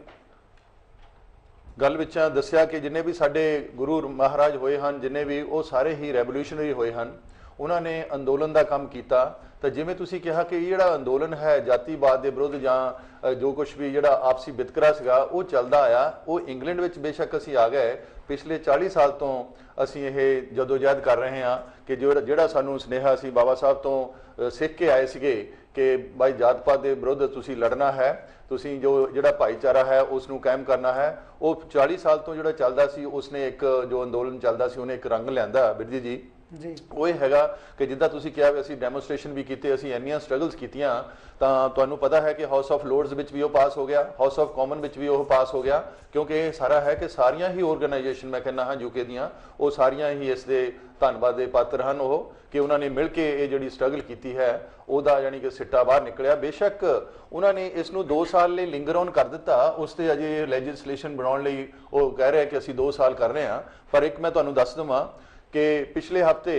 ਗੱਲ ਵਿੱਚ ਦੱਸਿਆ ਕਿ ਜਿੰਨੇ ਵੀ ਸਾਡੇ ਗੁਰੂ ਮਹਾਰਾਜ ਹੋਏ ਹਨ, ਜਿੰਨੇ ਵੀ, ਉਹ ਸਾਰੇ ਹੀ ਰੈਵੋਲੂਸ਼ਨਰੀ ਹੋਏ ਹਨ। ਉਹਨਾਂ ਨੇ ਅੰਦੋਲਨ ਦਾ ਕੰਮ ਕੀਤਾ। ਤਾਂ ਜਿਵੇਂ ਤੁਸੀਂ ਕਿਹਾ ਕਿ ਇਹ ਜਿਹੜਾ ਅੰਦੋਲਨ ਹੈ ਜਾਤੀਵਾਦ ਦੇ ਵਿਰੁੱਧ ਜਾਂ ਜੋ ਕੁਝ ਵੀ ਜਿਹੜਾ ਆਪਸੀ ਵਿਤਕਰਾ ਸੀਗਾ ਉਹ ਚੱਲਦਾ ਆਇਆ, ਉਹ ਇੰਗਲੈਂਡ ਵਿੱਚ ਬੇਸ਼ੱਕ ਅਸੀਂ ਆ ਗਏ। ਪਿਛਲੇ 40 ਸਾਲ ਤੋਂ ਅਸੀਂ ਇਹ ਜਦੋਜਹਿਦ ਕਰ ਰਹੇ ਹਾਂ ਕਿ ਜਿਹੜਾ ਸਾਨੂੰ ਸੁਨੇਹਾ ਸੀ ਬਾਬਾ ਸਾਹਿਬ ਤੋਂ ਸਿੱਖ ਕੇ ਆਏ ਸੀਗੇ ਕਿ ਬਾਈ ਜਾਤ ਪਾਤ ਦੇ ਵਿਰੁੱਧ ਤੁਸੀਂ ਲੜਨਾ ਹੈ, ਤੁਸੀਂ ਜਿਹੜਾ ਭਾਈਚਾਰਾ ਹੈ ਉਸ ਨੂੰ ਕਾਇਮ ਕਰਨਾ ਹੈ। ਉਹ 40 ਸਾਲ ਤੋਂ ਜਿਹੜਾ ਚੱਲਦਾ ਸੀ, ਉਸਨੇ ਇੱਕ ਜੋ ਅੰਦੋਲਨ ਚੱਲਦਾ ਸੀ ਉਹਨੇ ਇੱਕ ਰੰਗ ਲਿਆਂਦਾ ਬਿਰਜੀ ਜੀ। ਉਹ ਇਹ ਹੈਗਾ ਕਿ ਜਿੱਦਾਂ ਤੁਸੀਂ ਕਿਹਾ ਵੀ ਅਸੀਂ ਡੈਮੋਨਸਟ੍ਰੇਸ਼ਨ ਵੀ ਕੀਤੇ, ਅਸੀਂ ਇੰਨੀਆਂ ਸਟਰਗਲਸ ਕੀਤੀਆਂ। ਤਾਂ ਤੁਹਾਨੂੰ ਪਤਾ ਹੈ ਕਿ ਹਾਊਸ ਆਫ ਲੋਰਡਸ ਵਿੱਚ ਵੀ ਉਹ ਪਾਸ ਹੋ ਗਿਆ, ਹਾਊਸ ਆਫ ਕਾਮਨ ਵਿੱਚ ਵੀ ਉਹ ਪਾਸ ਹੋ ਗਿਆ, ਕਿਉਂਕਿ ਇਹ ਸਾਰਾ ਹੈ ਕਿ ਸਾਰੀਆਂ ਹੀ ਆਰਗੇਨਾਈਜੇਸ਼ਨ, ਮੈਂ ਕਹਿੰਦਾ ਹਾਂ ਯੂਕੇ ਦੀਆਂ, ਉਹ ਸਾਰੀਆਂ ਹੀ ਇਸ ਦੇ ਧੰਨਵਾਦ ਦੇ ਪਾਤਰ ਹਨ। ਉਹ ਕਿ ਉਹਨਾਂ ਨੇ ਮਿਲ ਕੇ ਇਹ ਜਿਹੜੀ ਸਟਰਗਲ ਕੀਤੀ ਹੈ ਉਹਦਾ ਯਾਨੀ ਕਿ ਸਿੱਟਾ ਬਾਹਰ ਨਿਕਲਿਆ। ਬੇਸ਼ੱਕ ਉਹਨਾਂ ਨੇ ਇਸ ਨੂੰ 2 ਸਾਲ ਲਈ ਲਿੰਗਰ ਔਨ ਕਰ ਦਿੱਤਾ, ਉਸ ਤੇ ਅਜੇ ਲੈਜਿਸਲੇਸ਼ਨ ਬਣਾਉਣ ਲਈ ਉਹ ਕਹਿ ਰਹੇ ਕਿ ਅਸੀਂ 2 ਸਾਲ ਕਰ ਰਹੇ ਹਾਂ। ਪਰ ਇੱਕ ਮੈਂ ਤੁਹਾਨੂੰ ਦੱਸ ਦੇਵਾਂ ਕਿ ਪਿਛਲੇ ਹਫ਼ਤੇ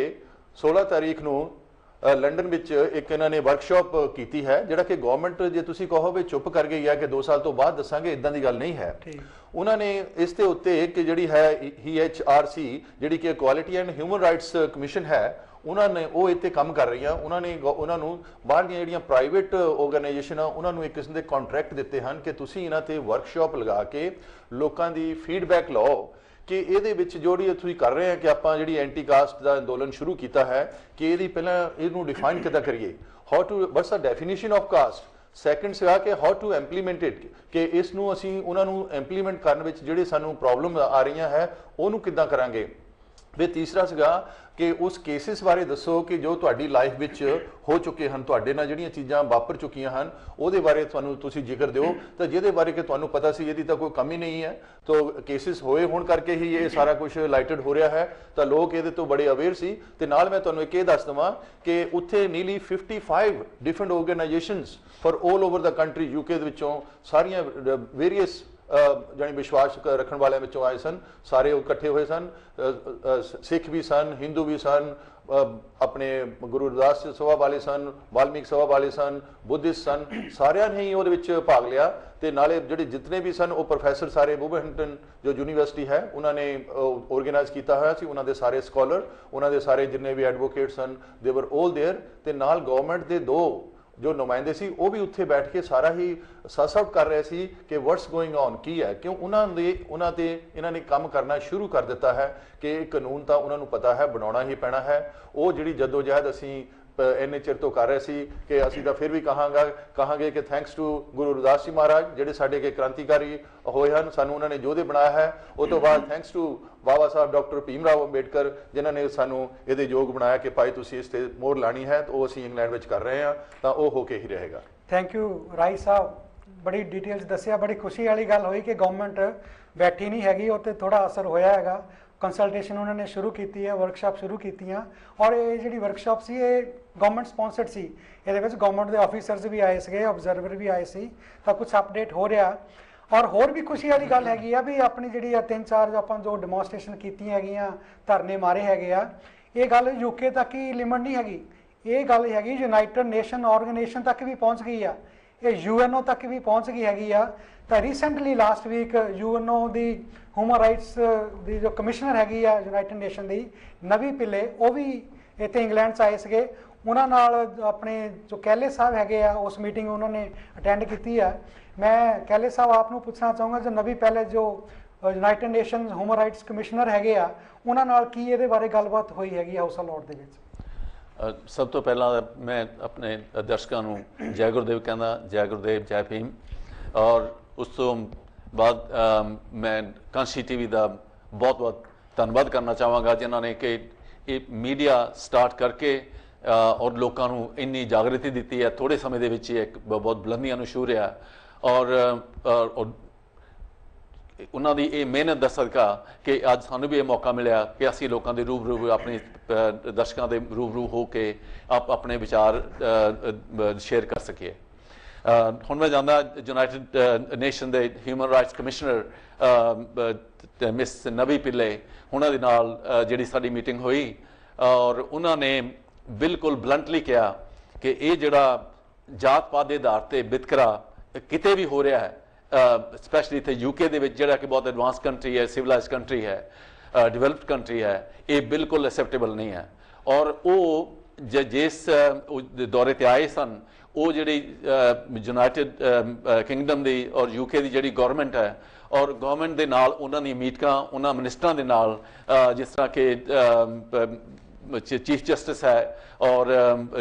16 ਤਾਰੀਖ ਨੂੰ ਲੰਡਨ ਵਿੱਚ ਇੱਕ ਇਹਨਾਂ ਨੇ ਵਰਕਸ਼ਾਪ ਕੀਤੀ ਹੈ, ਜਿਹੜਾ ਕਿ ਗਵਰਨਮੈਂਟ ਜੇ ਤੁਸੀਂ ਕਹੋ ਵੀ ਚੁੱਪ ਕਰ ਗਈ ਹੈ ਕਿ 2 ਸਾਲ ਤੋਂ ਬਾਅਦ ਦੱਸਾਂਗੇ, ਇਦਾਂ ਦੀ ਗੱਲ ਨਹੀਂ ਹੈ। ਉਹਨਾਂ ਨੇ ਇਸ ਦੇ ਉੱਤੇ ਕਿ ਜਿਹੜੀ ਹੈ EHRC, ਜਿਹੜੀ ਕਿ equality and human rights commission ਹੈ, ਉਹਨਾਂ ਨੇ ਉਹ ਇੱਥੇ ਕੰਮ ਕਰ ਰਹੀਆਂ। ਉਹਨਾਂ ਨੂੰ ਬਾਹਰ ਦੀਆਂ ਜਿਹੜੀਆਂ ਪ੍ਰਾਈਵੇਟ ਆਰਗੇਨਾਈਜੇਸ਼ਨ ਆ ਉਹਨਾਂ ਨੂੰ ਇੱਕ ਕਿਸਮ ਦੇ ਕੰਟਰੈਕਟ ਦਿੱਤੇ ਹਨ ਕਿ ਤੁਸੀਂ ਇਹਨਾਂ ਤੇ ਵਰਕਸ਼ਾਪ ਲਗਾ ਕੇ ਲੋਕਾਂ ਦੀ ਫੀਡਬੈਕ ਲਓ ਕਿ ਇਹਦੇ ਵਿੱਚ ਜਿਹੜੀ ਤੁਸੀਂ ਕਰ ਰਹੇ ਆ ਕਿ ਆਪਾਂ ਜਿਹੜੀ ਐਂਟੀ ਕਾਸਟ ਦਾ ਅੰਦੋਲਨ ਸ਼ੁਰੂ ਕੀਤਾ ਹੈ ਕਿ ਇਹਦੀ ਪਹਿਲਾਂ ਇਹਨੂੰ ਡਿਫਾਈਨ ਕਿੱਦਾਂ ਕਰੀਏ, what's the definition of caste, second ਸੀਗਾ ਕਿ ਹਾਊ ਟੂ ਇੰਪਲੀਮੈਂਟ ਇਟ, ਕਿ ਇਸ ਨੂੰ ਅਸੀਂ ਉਹਨਾਂ ਨੂੰ ਇੰਪਲੀਮੈਂਟ ਕਰਨ ਵਿੱਚ ਜਿਹੜੇ ਸਾਨੂੰ ਪ੍ਰੋਬਲਮ ਆ ਰਹੀਆਂ ਹੈ ਉਹਨੂੰ ਕਿੱਦਾਂ ਕਰਾਂਗੇ। ਵੀ ਤੀਸਰਾ ਸੀਗਾ ਕਿ ਉਸ ਕੇਸਿਸ ਬਾਰੇ ਦੱਸੋ ਕਿ ਜੋ ਤੁਹਾਡੀ ਲਾਈਫ ਵਿੱਚ ਹੋ ਚੁੱਕੇ ਹਨ, ਤੁਹਾਡੇ ਨਾਲ ਜਿਹੜੀਆਂ ਚੀਜ਼ਾਂ ਵਾਪਰ ਚੁੱਕੀਆਂ ਹਨ ਉਹਦੇ ਬਾਰੇ ਤੁਹਾਨੂੰ ਤੁਸੀਂ ਜ਼ਿਕਰ ਦਿਓ, ਤਾਂ ਜਿਹਦੇ ਬਾਰੇ ਕਿ ਤੁਹਾਨੂੰ ਪਤਾ ਸੀ ਇਹਦੀ ਤਾਂ ਕੋਈ ਕਮੀ ਨਹੀਂ ਹੈ, ਤਾਂ ਕੇਸਿਸ ਹੋਏ ਹੋਣ ਕਰਕੇ ਹੀ ਇਹ ਸਾਰਾ ਕੁਝ ਲਾਈਟਡ ਹੋ ਰਿਹਾ ਹੈ, ਤਾਂ ਲੋਕ ਇਹਦੇ ਤੋਂ ਬੜੇ ਅਵੇਅਰ ਸੀ। ਤੇ ਨਾਲ ਮੈਂ ਤੁਹਾਨੂੰ ਇੱਕ ਇਹ ਦੱਸ ਦਵਾਂ ਕਿ ਉੱਥੇ ਨੀਲੀ 55 different organisations for all over the country, UK ਦੇ ਵਿੱਚੋਂ ਸਾਰੀਆਂ ਵੇਰੀਅਸ ਜਾਨੀ ਵਿਸ਼ਵਾਸ ਰੱਖਣ ਵਾਲਿਆਂ ਵਿੱਚੋਂ ਆਏ ਸਨ, ਸਾਰੇ ਉਹ ਇਕੱਠੇ ਹੋਏ ਸਨ, ਸਿੱਖ ਵੀ ਸਨ, ਹਿੰਦੂ ਵੀ ਸਨ, ਆਪਣੇ ਗੁਰੂ ਰਵਿਦਾਸ ਸਭਾ ਵਾਲੇ ਸਨ, ਵਾਲਮੀਕ ਸਭਾ ਵਾਲੇ ਸਨ, ਬੁੱਧਿਸਟ ਸਨ, ਸਾਰਿਆਂ ਨੇ ਹੀ ਉਹਦੇ ਵਿੱਚ ਭਾਗ ਲਿਆ। ਤੇ ਨਾਲੇ ਜਿਹੜੇ ਜਿਤਨੇ ਵੀ ਸਨ ਉਹ ਪ੍ਰੋਫੈਸਰ ਸਾਰੇ ਵੁਲਵਰਹੈਂਪਟਨ ਜੋ ਯੂਨੀਵਰਸਿਟੀ ਹੈ ਉਹਨਾਂ ਨੇ ਆਰਗੇਨਾਈਜ਼ ਕੀਤਾ ਹੋਇਆ ਸੀ, ਉਹਨਾਂ ਦੇ ਸਾਰੇ ਸਕਾਲਰ, ਉਹਨਾਂ ਦੇ ਸਾਰੇ ਜਿੰਨੇ ਵੀ ਐਡਵੋਕੇਟ ਸਨ, ਦੇ ਵਰ ਆਲ देयर। ਤੇ ਨਾਲ ਗਵਰਨਮੈਂਟ ਦੇ 2 ਜੋ ਨੁਮਾਇੰਦੇ ਸੀ ਉਹ ਵੀ ਉੱਥੇ ਬੈਠ ਕੇ ਸਾਰਾ ਹੀ ਸਸ ਆਊਟ ਕਰ ਰਹੇ ਸੀ ਕਿ ਵਾਟਸ ਗੋਇੰਗ ਔਨ, ਕੀ ਹੈ, ਕਿਉਂ ਉਹਨਾਂ ਤੇ ਇਹਨਾਂ ਨੇ ਕੰਮ ਕਰਨਾ ਸ਼ੁਰੂ ਕਰ ਦਿੱਤਾ ਹੈ ਕਿ ਇਹ ਕਾਨੂੰਨ ਤਾਂ ਉਹਨਾਂ ਨੂੰ ਪਤਾ ਹੈ ਬਣਾਉਣਾ ਹੀ ਪੈਣਾ ਹੈ। ਉਹ ਜਿਹੜੀ ਜਦੋਜਹਿਦ ਅਸੀਂ ਇੰਨੇ ਚਿਰ ਤੋਂ ਕਰ ਰਹੇ ਸੀ ਕਿ ਅਸੀਂ ਤਾਂ ਫਿਰ ਵੀ ਕਹਾਂਗੇ ਕਿ ਥੈਂਕਸ ਟੂ ਗੁਰੂ ਰਵਿਦਾਸ ਜੀ ਮਹਾਰਾਜ ਜਿਹੜੇ ਸਾਡੇ ਕੇ ਕ੍ਰਾਂਤੀਕਾਰੀ ਹੋਏ ਹਨ, ਸਾਨੂੰ ਉਹਨਾਂ ਨੇ ਯੋਧੇ ਬਣਾਇਆ ਹੈ। ਉਹ ਤੋਂ ਬਾਅਦ thanks to Baba Sahib doctor Bhim Rao Ambedkar ਜਿਨ੍ਹਾਂ ਨੇ ਸਾਨੂੰ ਇਹਦੇ ਯੋਗ ਬਣਾਇਆ ਕਿ ਭਾਈ ਤੁਸੀਂ ਇਸ ਤੇ ਮੋਹਰ ਲਾਣੀ ਹੈ, ਤਾਂ ਉਹ ਅਸੀਂ ਇੰਗਲੈਂਡ ਵਿੱਚ ਕਰ ਰਹੇ ਹਾਂ, ਤਾਂ ਉਹ ਹੋ ਕੇ ਹੀ ਰਹੇਗਾ। ਥੈਂਕ ਯੂ ਰਾਈ ਸਾਹਿਬ, ਬੜੀ ਡਿਟੇਲਸ ਦੱਸਿਆ। ਬੜੀ ਖੁਸ਼ੀ ਵਾਲੀ ਗੱਲ ਹੋਈ ਕਿ ਗਵਰਨਮੈਂਟ ਬੈਠੀ ਨਹੀਂ ਹੈਗੀ, ਉਹ 'ਤੇ ਥੋੜਾ ਅਸਰ ਹੋਇਆ ਹੈਗਾ। ਕੰਸਲਟੇਸ਼ਨ ਉਹਨਾਂ ਨੇ ਸ਼ੁਰੂ ਕੀਤੀ ਹੈ, ਵਰਕਸ਼ਾਪ ਸ਼ੁਰੂ ਕੀਤੀਆਂ, ਔਰ ਇਹ ਜਿਹੜੀ ਵਰਕਸ਼ਾਪ ਸੀ ਇਹ ਗਵਰਨਮੈਂਟ ਸਪੋਂਸਰਡ ਸੀ। ਇਹਦੇ ਵਿੱਚ ਗਵਰਨਮੈਂਟ ਦੇ ਆਫੀਸਰਸ ਵੀ ਆਏ ਸੀਗੇ, ਆਬਜ਼ਰਵਰ ਵੀ ਆਏ ਸੀ, ਤਾਂ ਕੁਝ ਅਪਡੇਟ ਹੋ ਰਿਹਾ। ਔਰ ਹੋਰ ਵੀ ਖੁਸ਼ੀ ਵਾਲੀ ਗੱਲ ਹੈਗੀ ਆ ਵੀ ਆਪਣੀ ਜਿਹੜੀ ਆ 3-4 ਆਪਾਂ ਜੋ ਡੈਮੋਨਸਟ੍ਰੇਸ਼ਨ ਕੀਤੀਆਂ ਹੈਗੀਆਂ, ਧਰਨੇ ਮਾਰੇ ਹੈਗੇ ਆ, ਇਹ ਗੱਲ ਯੂਕੇ ਤੱਕ ਹੀ ਲਿਮਟ ਨਹੀਂ ਹੈਗੀ, ਇਹ ਗੱਲ ਹੈਗੀ ਯੂਨਾਈਟਿਡ ਨੇਸ਼ਨ ਆਰਗੇਨਾਈਜੇਸ਼ਨ ਤੱਕ ਵੀ ਪਹੁੰਚ ਗਈ ਆ, ਇਹ ਯੂਐਨਓ ਤੱਕ ਵੀ ਪਹੁੰਚ ਗਈ ਹੈਗੀ ਆ। ਤਾਂ ਰੀਸੈਂਟਲੀ ਲਾਸਟ ਵੀਕ ਯੂਐਨਓ ਦੀ ਹਿਊਮਨ ਰਾਈਟਸ ਦੀ ਜੋ ਕਮਿਸ਼ਨਰ ਹੈਗੀ ਆ ਯੂਨਾਈਟਿਡ ਨੇਸ਼ਨ ਦੀ, ਨਵੀ ਪਿੱਲੇ, ਉਹ ਵੀ ਇੱਥੇ ਇੰਗਲੈਂਡ 'ਚ ਆਏ ਸੀਗੇ। ਉਹਨਾਂ ਨਾਲ ਆਪਣੇ ਜੋ ਕੈਲੇ ਸਾਹਿਬ ਹੈਗੇ ਆ ਉਸ ਮੀਟਿੰਗ ਉਹਨਾਂ ਨੇ ਅਟੈਂਡ ਕੀਤੀ ਆ। ਮੈਂ ਕੈਲੇ ਸਾਹਿਬ ਆਪ ਨੂੰ ਪੁੱਛਣਾ ਚਾਹੂੰਗਾ ਜੋ ਨਵੀ ਪਹਿਲੇ ਜੋ United nations human rights commissioner ਹੈਗੇ ਆ ਉਹਨਾਂ ਨਾਲ ਕੀ ਇਹਦੇ ਬਾਰੇ ਗੱਲਬਾਤ ਹੋਈ ਹੈਗੀ ਹਾਊਸ ਆਫ ਲੌਰਡ ਦੇ ਵਿੱਚ? ਸਭ ਤੋਂ ਪਹਿਲਾਂ ਮੈਂ ਆਪਣੇ ਦਰਸ਼ਕਾਂ ਨੂੰ ਜੈ ਗੁਰਦੇਵ ਕਹਿੰਦਾ, ਜੈ ਗੁਰਦੇਵ, ਜੈ ਭੀਮ। ਔਰ ਉਸ ਤੋਂ ਬਾਅਦ ਮੈਂ ਕਾਂਸ਼ੀ ਟੀਵੀ ਦਾ ਬਹੁਤ ਬਹੁਤ ਧੰਨਵਾਦ ਕਰਨਾ ਚਾਹਾਂਗਾ ਜਿਨ੍ਹਾਂ ਨੇ ਕਿ ਇਹ ਮੀਡੀਆ ਸਟਾਰਟ ਕਰਕੇ ਔਰ ਲੋਕਾਂ ਨੂੰ ਇੰਨੀ ਜਾਗਰਤੀ ਦਿੱਤੀ ਹੈ। ਥੋੜੇ ਸਮੇਂ ਦੇ ਵਿੱਚ ਇੱਕ ਬਹੁਤ ਬੁਲੰਦੀਆਂ ਨੂੰ ਛੂਹ ਰਿਹਾ ਔਰ ਉਹਨਾਂ ਦੀ ਇਹ ਮਿਹਨਤ ਦਾ ਸਦਕਾ ਕਿ ਅੱਜ ਸਾਨੂੰ ਵੀ ਇਹ ਮੌਕਾ ਮਿਲਿਆ ਕਿ ਅਸੀਂ ਲੋਕਾਂ ਦੇ ਰੂਬਰੂ ਆਪਣੇ ਦਰਸ਼ਕਾਂ ਦੇ ਰੂਬਰੂ ਹੋ ਕੇ ਆਪਣੇ ਵਿਚਾਰ ਸ਼ੇਅਰ ਕਰ ਸਕੀਏ। ਹੁਣ ਮੈਂ ਜਾਂਦਾ ਯੂਨਾਈਟਿਡ ਨੇਸ਼ਨ ਦੇ ਹਿਊਮਨ ਰਾਈਟਸ ਕਮਿਸ਼ਨਰ ਮਿਸ ਨਵੀ ਪਿੱਲੇ ਉਹਨਾਂ ਦੇ ਨਾਲ ਜਿਹੜੀ ਸਾਡੀ ਮੀਟਿੰਗ ਹੋਈ ਔਰ ਉਹਨਾਂ ਨੇ ਬਿਲਕੁਲ ਬਲੰਟਲੀ ਕਿਹਾ ਕਿ ਇਹ ਜਿਹੜਾ ਜਾਤ ਪਾਤ ਦੇ ਆਧਾਰ ਤੇ ਵਿਤਕਰਾ ਕਿਤੇ ਵੀ ਹੋ ਰਿਹਾ ਹੈ, ਸਪੈਸ਼ਲੀ ਇੱਥੇ ਯੂਕੇ ਦੇ ਵਿੱਚ ਜਿਹੜਾ ਕਿ ਬਹੁਤ ਐਡਵਾਂਸ ਕੰਟਰੀ ਹੈ, ਸਿਵਲਾਈਜ਼ਡ ਕੰਟਰੀ ਹੈ, ਡਿਵੈਲਪਡ ਕੰਟਰੀ ਹੈ, ਇਹ ਬਿਲਕੁਲ ਐਕਸੈਪਟੇਬਲ ਨਹੀਂ ਹੈ। ਔਰ ਉਹ ਜਿਸ ਦੌਰੇ ਤੇ ਆਏ ਸਨ ਉਹ ਜਿਹੜੀ ਯੂਨਾਈਟਿਡ ਕਿੰਗਡਮ ਦੀ ਔਰ ਯੂਕੇ ਦੀ ਜਿਹੜੀ ਗਵਰਨਮੈਂਟ ਹੈ ਔਰ ਗਵਰਨਮੈਂਟ ਦੇ ਨਾਲ ਉਹਨਾਂ ਦੀਆਂ ਮੀਟਿੰਗਾਂ ਉਹਨਾਂ ਮਿਨਿਸਟਰਾਂ ਦੇ ਨਾਲ ਜਿਸ ਤਰ੍ਹਾਂ ਕਿ ਚੀਫ ਜਸਟਿਸ ਹੈ ਔਰ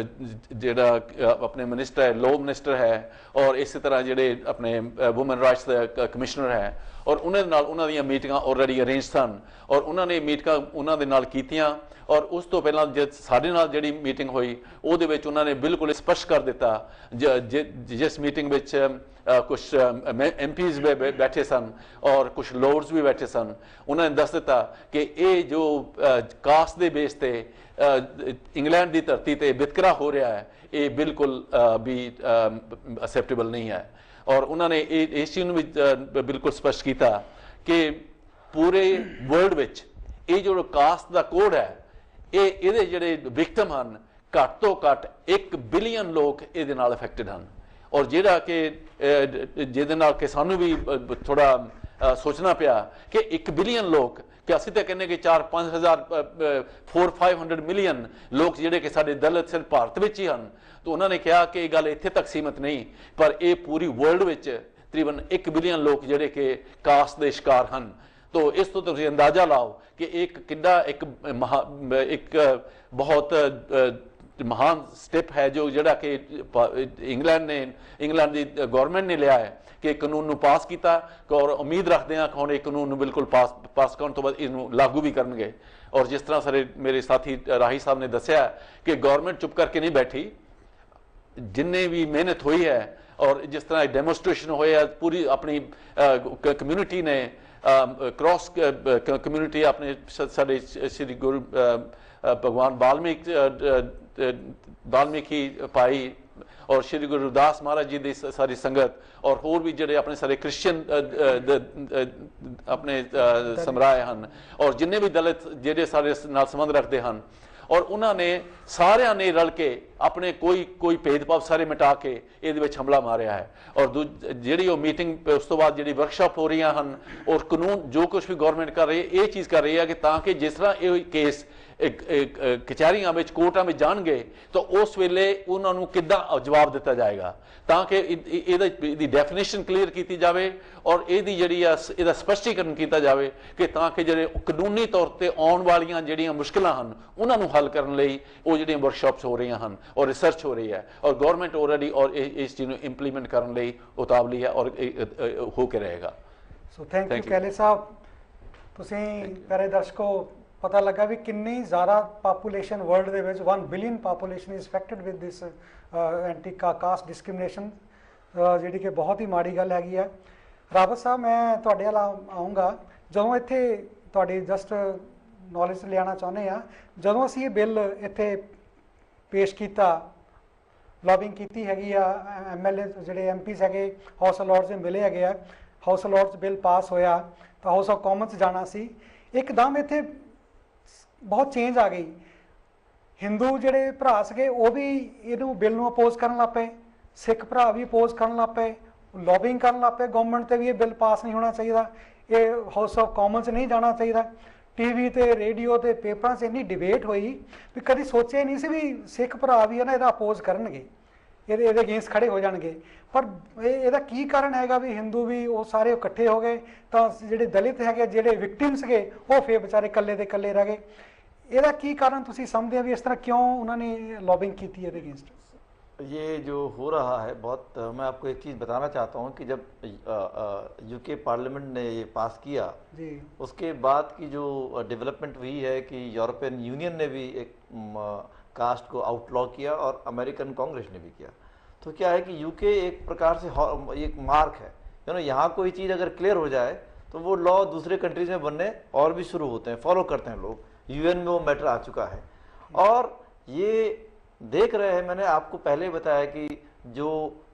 ਜਿਹੜਾ ਆਪਣੇ ਮਿਨਿਸਟਰ ਹੈ, ਲੋ ਮਿਨਿਸਟਰ ਹੈ ਔਰ ਇਸੇ ਤਰ੍ਹਾਂ ਜਿਹੜੇ ਆਪਣੇ ਵੂਮਨ ਰਾਈਟਸ ਦਾ ਕਮਿਸ਼ਨਰ ਹੈ ਔਰ ਉਹਨਾਂ ਦੇ ਨਾਲ ਉਹਨਾਂ ਦੀਆਂ ਮੀਟਿੰਗਾਂ ਆਲਰੇਡੀ ਅਰੇਂਜ ਸਨ ਔਰ ਉਹਨਾਂ ਨੇ ਮੀਟਿੰਗਾਂ ਉਹਨਾਂ ਦੇ ਨਾਲ ਕੀਤੀਆਂ। ਔਰ ਉਸ ਤੋਂ ਪਹਿਲਾਂ ਸਾਡੇ ਨਾਲ ਜਿਹੜੀ ਮੀਟਿੰਗ ਹੋਈ ਉਹਦੇ ਵਿੱਚ ਉਹਨਾਂ ਨੇ ਬਿਲਕੁਲ ਸਪਸ਼ਟ ਕਰ ਦਿੱਤਾ, ਜਿਸ ਮੀਟਿੰਗ ਵਿੱਚ ਕੁਝ MPs ਬੈਠੇ ਸਨ ਔਰ ਕੁਝ ਲੋਰਡਸ ਵੀ ਬੈਠੇ ਸਨ, ਉਹਨਾਂ ਨੇ ਦੱਸ ਦਿੱਤਾ ਕਿ ਇਹ ਜੋ ਕਾਸਟ ਦੇ ਬੇਸ ਤੇ ਇੰਗਲੈਂਡ ਦੀ ਧਰਤੀ ਤੇ ਵਿਤਕਰਾ ਹੋ ਰਿਹਾ ਹੈ ਇਹ ਬਿਲਕੁਲ ਵੀ ਅਸੈਪਟੇਬਲ ਨਹੀਂ ਹੈ। ਔਰ ਉਹਨਾਂ ਨੇ ਇਸ ਚੀਜ਼ ਨੂੰ ਵੀ ਬਿਲਕੁਲ ਸਪਸ਼ਟ ਕੀਤਾ ਕਿ ਪੂਰੇ ਵਰਲਡ ਵਿੱਚ ਇਹ ਜੋ ਕਾਸਟ ਦਾ ਕੋਡ ਹੈ ਇਹਦੇ ਜਿਹੜੇ ਵਿਕਟਮ ਹਨ ਘੱਟ ਤੋਂ ਘੱਟ 1 ਬਿਲੀਅਨ ਲੋਕ ਇਹਦੇ ਨਾਲ ਅਫੈਕਟਡ ਹਨ। ਔਰ ਜਿਹੜਾ ਕਿ ਜਿਹਦੇ ਨਾਲ ਕਿ ਸਾਨੂੰ ਵੀ ਥੋੜਾ ਸੋਚਣਾ ਪਿਆ ਕਿ 1 ਬਿਲੀਅਨ ਲੋਕ, ਕਿ ਅਸੀਂ ਤਾਂ ਕਹਿੰਦੇ ਕਿ 4-5 ਹਜ਼ਾਰ 400-500 ਮਿਲੀਅਨ ਲੋਕ ਜਿਹੜੇ ਕਿ ਸਾਡੇ ਦਲਿਤ ਸਿਰਫ ਭਾਰਤ ਵਿੱਚ ਹੀ ਹਨ। ਤਾਂ ਉਹਨਾਂ ਨੇ ਕਿਹਾ ਕਿ ਇਹ ਗੱਲ ਇੱਥੇ ਤੱਕ ਸੀਮਤ ਨਹੀਂ ਪਰ ਇਹ ਪੂਰੀ ਵਰਲਡ ਵਿੱਚ ਤਕਰੀਬਨ 1 ਬਿਲੀਅਨ ਲੋਕ ਜਿਹੜੇ ਕਿ ਕਾਸਟ ਦੇ ਸ਼ਿਕਾਰ ਹਨ। तो इस तो तुम अंदाजा लाओ कि एक किड्डा एक बहुत महान स्टेप है जो जड़ा कि इंग्लैंड की गवर्नमेंट ने लिया है कि कानून नूं पास किया और उम्मीद रखते हैं कि हुण इह कानून बिल्कुल पास करने तो बाद इहनूं लागू भी करनगे। और जिस तरह सारे मेरे साथी राही साहब ने दसिया कि गवर्नमेंट चुप करके नहीं बैठी, जिन्हें भी मेहनत हुई है और जिस तरह डेमोस्ट्रेशन होया पूरी अपनी कम्यूनिटी ने क्रॉस कम्यूनिटी अपने साढ़े श्री गुरु भगवान वाल्मीकि पाई और श्री गुरु रविदास महाराज जी की सारी संगत और होर भी ਜਿਹੜੇ अपने सारे क्रिश्चियन अपने ਸਮਰਾਏ ਹਨ और जिन्हें भी दलित ਜਿਹੜੇ सारे ਨਾਲ संबंध रखते हैं और उन्होंने सारिया ने रल के अपने कोई भेदभाव सारे मिटा के ये हमला मारिया है। और जी मीटिंग उस तो बाद जी वर्कशॉप हो रही हैं और कानून जो कुछ भी गवर्नमेंट कर रही है ये चीज़ कर रही है कि ताकि जिस तरह ये केस कचहरियां में कोर्टां में जाएंगे तो उस वेले उन्होंने किद्दां जवाब दिता जाएगा ताकि इहदी डेफिनेशन क्लीयर की जाए और इहदी जिहड़ी इहदा स्पष्टीकरण किया जाए कि ताकि जिहड़े कानूनी तौर पर आने वालियां जिहड़ियां मुश्किलां हन उन्होंने हल करने लई वो जिहड़ियां वर्कशॉप्स हो रही हैं और रिसर्च हो रही है और गवर्नमेंट ऑलरेडी और इस चीज़ को इंप्लीमेंट करने लई उतावली है और हो के रहेगा। सो थैंक यू कैले साहब, तुसीं प्यारे दर्शकों पता लगा भी कितनी ज़्यादा पापूलेशन वर्ल्ड ਦੇ ਵਿੱਚ 1 billion population is affected with this anti caste discrimination ਜਿਹੜੀ कि बहुत ही माड़ी गल हैगी है। रावत साहब मैं ਤੁਹਾਡੇ ਵੱਲ ਆਉਂਗਾ, ਜਦੋਂ ਇੱਥੇ ਤੁਹਾਡੀ ਜਸਟ ਨੌਲੇਜ ਲਿਆਉਣਾ ਚਾਹੁੰਦੇ ਆ, ਜਦੋਂ ਅਸੀਂ ਇਹ ਬਿੱਲ ਇੱਥੇ ਪੇਸ਼ ਕੀਤਾ लॉबिंग की हैगी MLA ਜਿਹੜੇ MPs हैगे हाउस ऑफ लॉर्ड्स में मिले हैगे आ, House of Lords bill pass होया तो हाउस ऑफ कॉमन्स जाना सी, एकदम इत्थे बहुत चेंज आ गई। हिंदू ਜਿਹੜੇ ਭਰਾ ਸੀਗੇ ਉਹ ਵੀ ਇਹਨੂੰ ਬਿੱਲ ਨੂੰ ਅਪੋਜ਼ ਕਰਨ ਲੱਗ ਪਏ, ਸਿੱਖ ਭਰਾ ਵੀ ਅਪੋਜ਼ ਕਰਨ ਲੱਗ ਪਏ, ਲੌਬਿੰਗ ਕਰਨ ਲੱਗ ਪਏ ਗਵਰਨਮੈਂਟ ਤੇ ਵੀ ਇਹ ਬਿੱਲ ਪਾਸ ਨਹੀਂ ਹੋਣਾ ਚਾਹੀਦਾ, ਇਹ ਹਾਊਸ ਆਫ ਕਾਮਨਸ ਨਹੀਂ ਜਾਣਾ ਚਾਹੀਦਾ। टीवी ਤੇ ਰੇਡੀਓ ਤੇ ਪੇਪਰਾਂ 'ਚ ਇੰਨੀ ਡਿਬੇਟ ਹੋਈ ਵੀ ਕਦੀ ਸੋਚਿਆ ਨਹੀਂ ਸੀ ਵੀ ਸਿੱਖ ਭਰਾ ਵੀ ਹੈ ਨਾ ਇਹਦਾ ਅਪੋਜ਼ ਕਰਨਗੇ, ਇਹਦੇ ਅਗੇਂਸਟ ਖੜੇ ਹੋ ਜਾਣਗੇ। ਪਰ ਇਹਦਾ ਕੀ ਕਾਰਨ ਹੈਗਾ ਵੀ ਹਿੰਦੂ ਵੀ ਉਹ ਸਾਰੇ ਇਕੱਠੇ ਹੋ ਗਏ ਤਾਂ ਜਿਹੜੇ ਦਲਿਤ ਹੈਗੇ ਜਿਹੜੇ ਵਿਕਟਿਮ ਸੀਗੇ ਉਹ ਫੇਰ ਵਿਚਾਰੇ ਇਕੱਲੇ ਦੇ ਇਕੱਲੇ ਰਹਿ ਗਏ। ਇਹਦਾ ਕੀ ਕਾਰਨ ਤੁਸੀਂ ਸਮਝਦੇ ਆ ਵੀ ਇਸ ਤਰ੍ਹਾਂ ਕਿਉਂ ਉਹਨਾਂ ਨੇ ਲੌਬਿੰਗ ਕੀਤੀ ਇਹਦੇ ਅਗੇਂस्ट? ये जो हो रहा है बहुत, मैं आपको एक चीज़ बताना चाहता हूँ कि जब यूके पार्लियामेंट ने ये पास किया जी, उसके बाद की जो डेवलपमेंट हुई है कि यूरोपियन यूनियन ने भी एक कास्ट को आउटलॉ किया और अमेरिकन कांग्रेस ने भी किया। तो क्या है कि यूके एक प्रकार से एक मार्क है, यहाँ कोई चीज़ अगर क्लियर हो जाए तो वो लॉ दूसरे कंट्रीज में बनने और भी शुरू होते हैं, फॉलो करते हैं लोग। यूएन में वो मैटर आ चुका है और ये देख रहे हैं, मैंने आपको पहले बताया कि जो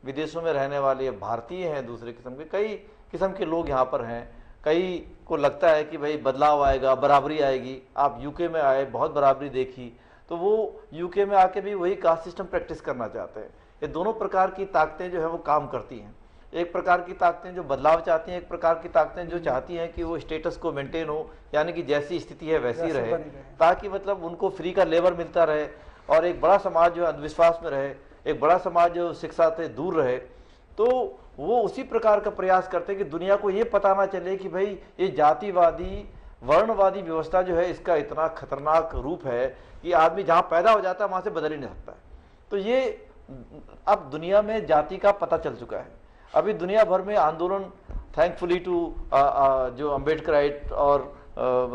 विदेशों में रहने वाले भारतीय हैं, दूसरे किस्म के कई किस्म के लोग यहाँ पर हैं, कई को लगता है कि भाई बदलाव आएगा, बराबरी आएगी। आप यूके में आए, बहुत बराबरी देखी, तो वो यूके में आके भी वही कास्ट सिस्टम प्रैक्टिस करना चाहते हैं। ये दोनों प्रकार की ताकतें जो है वो काम करती हैं। एक प्रकार की ताकतें जो बदलाव चाहती हैं, एक प्रकार की ताकतें जो चाहती हैं कि वो स्टेटस को मेंटेन हो, यानी कि जैसी स्थिति है वैसी रहे, ताकि मतलब उनको फ्री का लेबर मिलता रहे और एक बड़ा समाज जो अंधविश्वास में रहे, एक बड़ा समाज जो शिक्षा से दूर रहे। तो वो उसी प्रकार का प्रयास करते हैं कि दुनिया को ये पता ना चले कि भाई ये जातिवादी वर्णवादी व्यवस्था जो है इसका इतना खतरनाक रूप है कि आदमी जहाँ पैदा हो जाता है वहाँ से बदल ही नहीं सकता है। तो ये अब दुनिया में जाति का पता चल चुका है। अभी दुनिया भर में आंदोलन, थैंकफुली टू जो अम्बेडकराइट और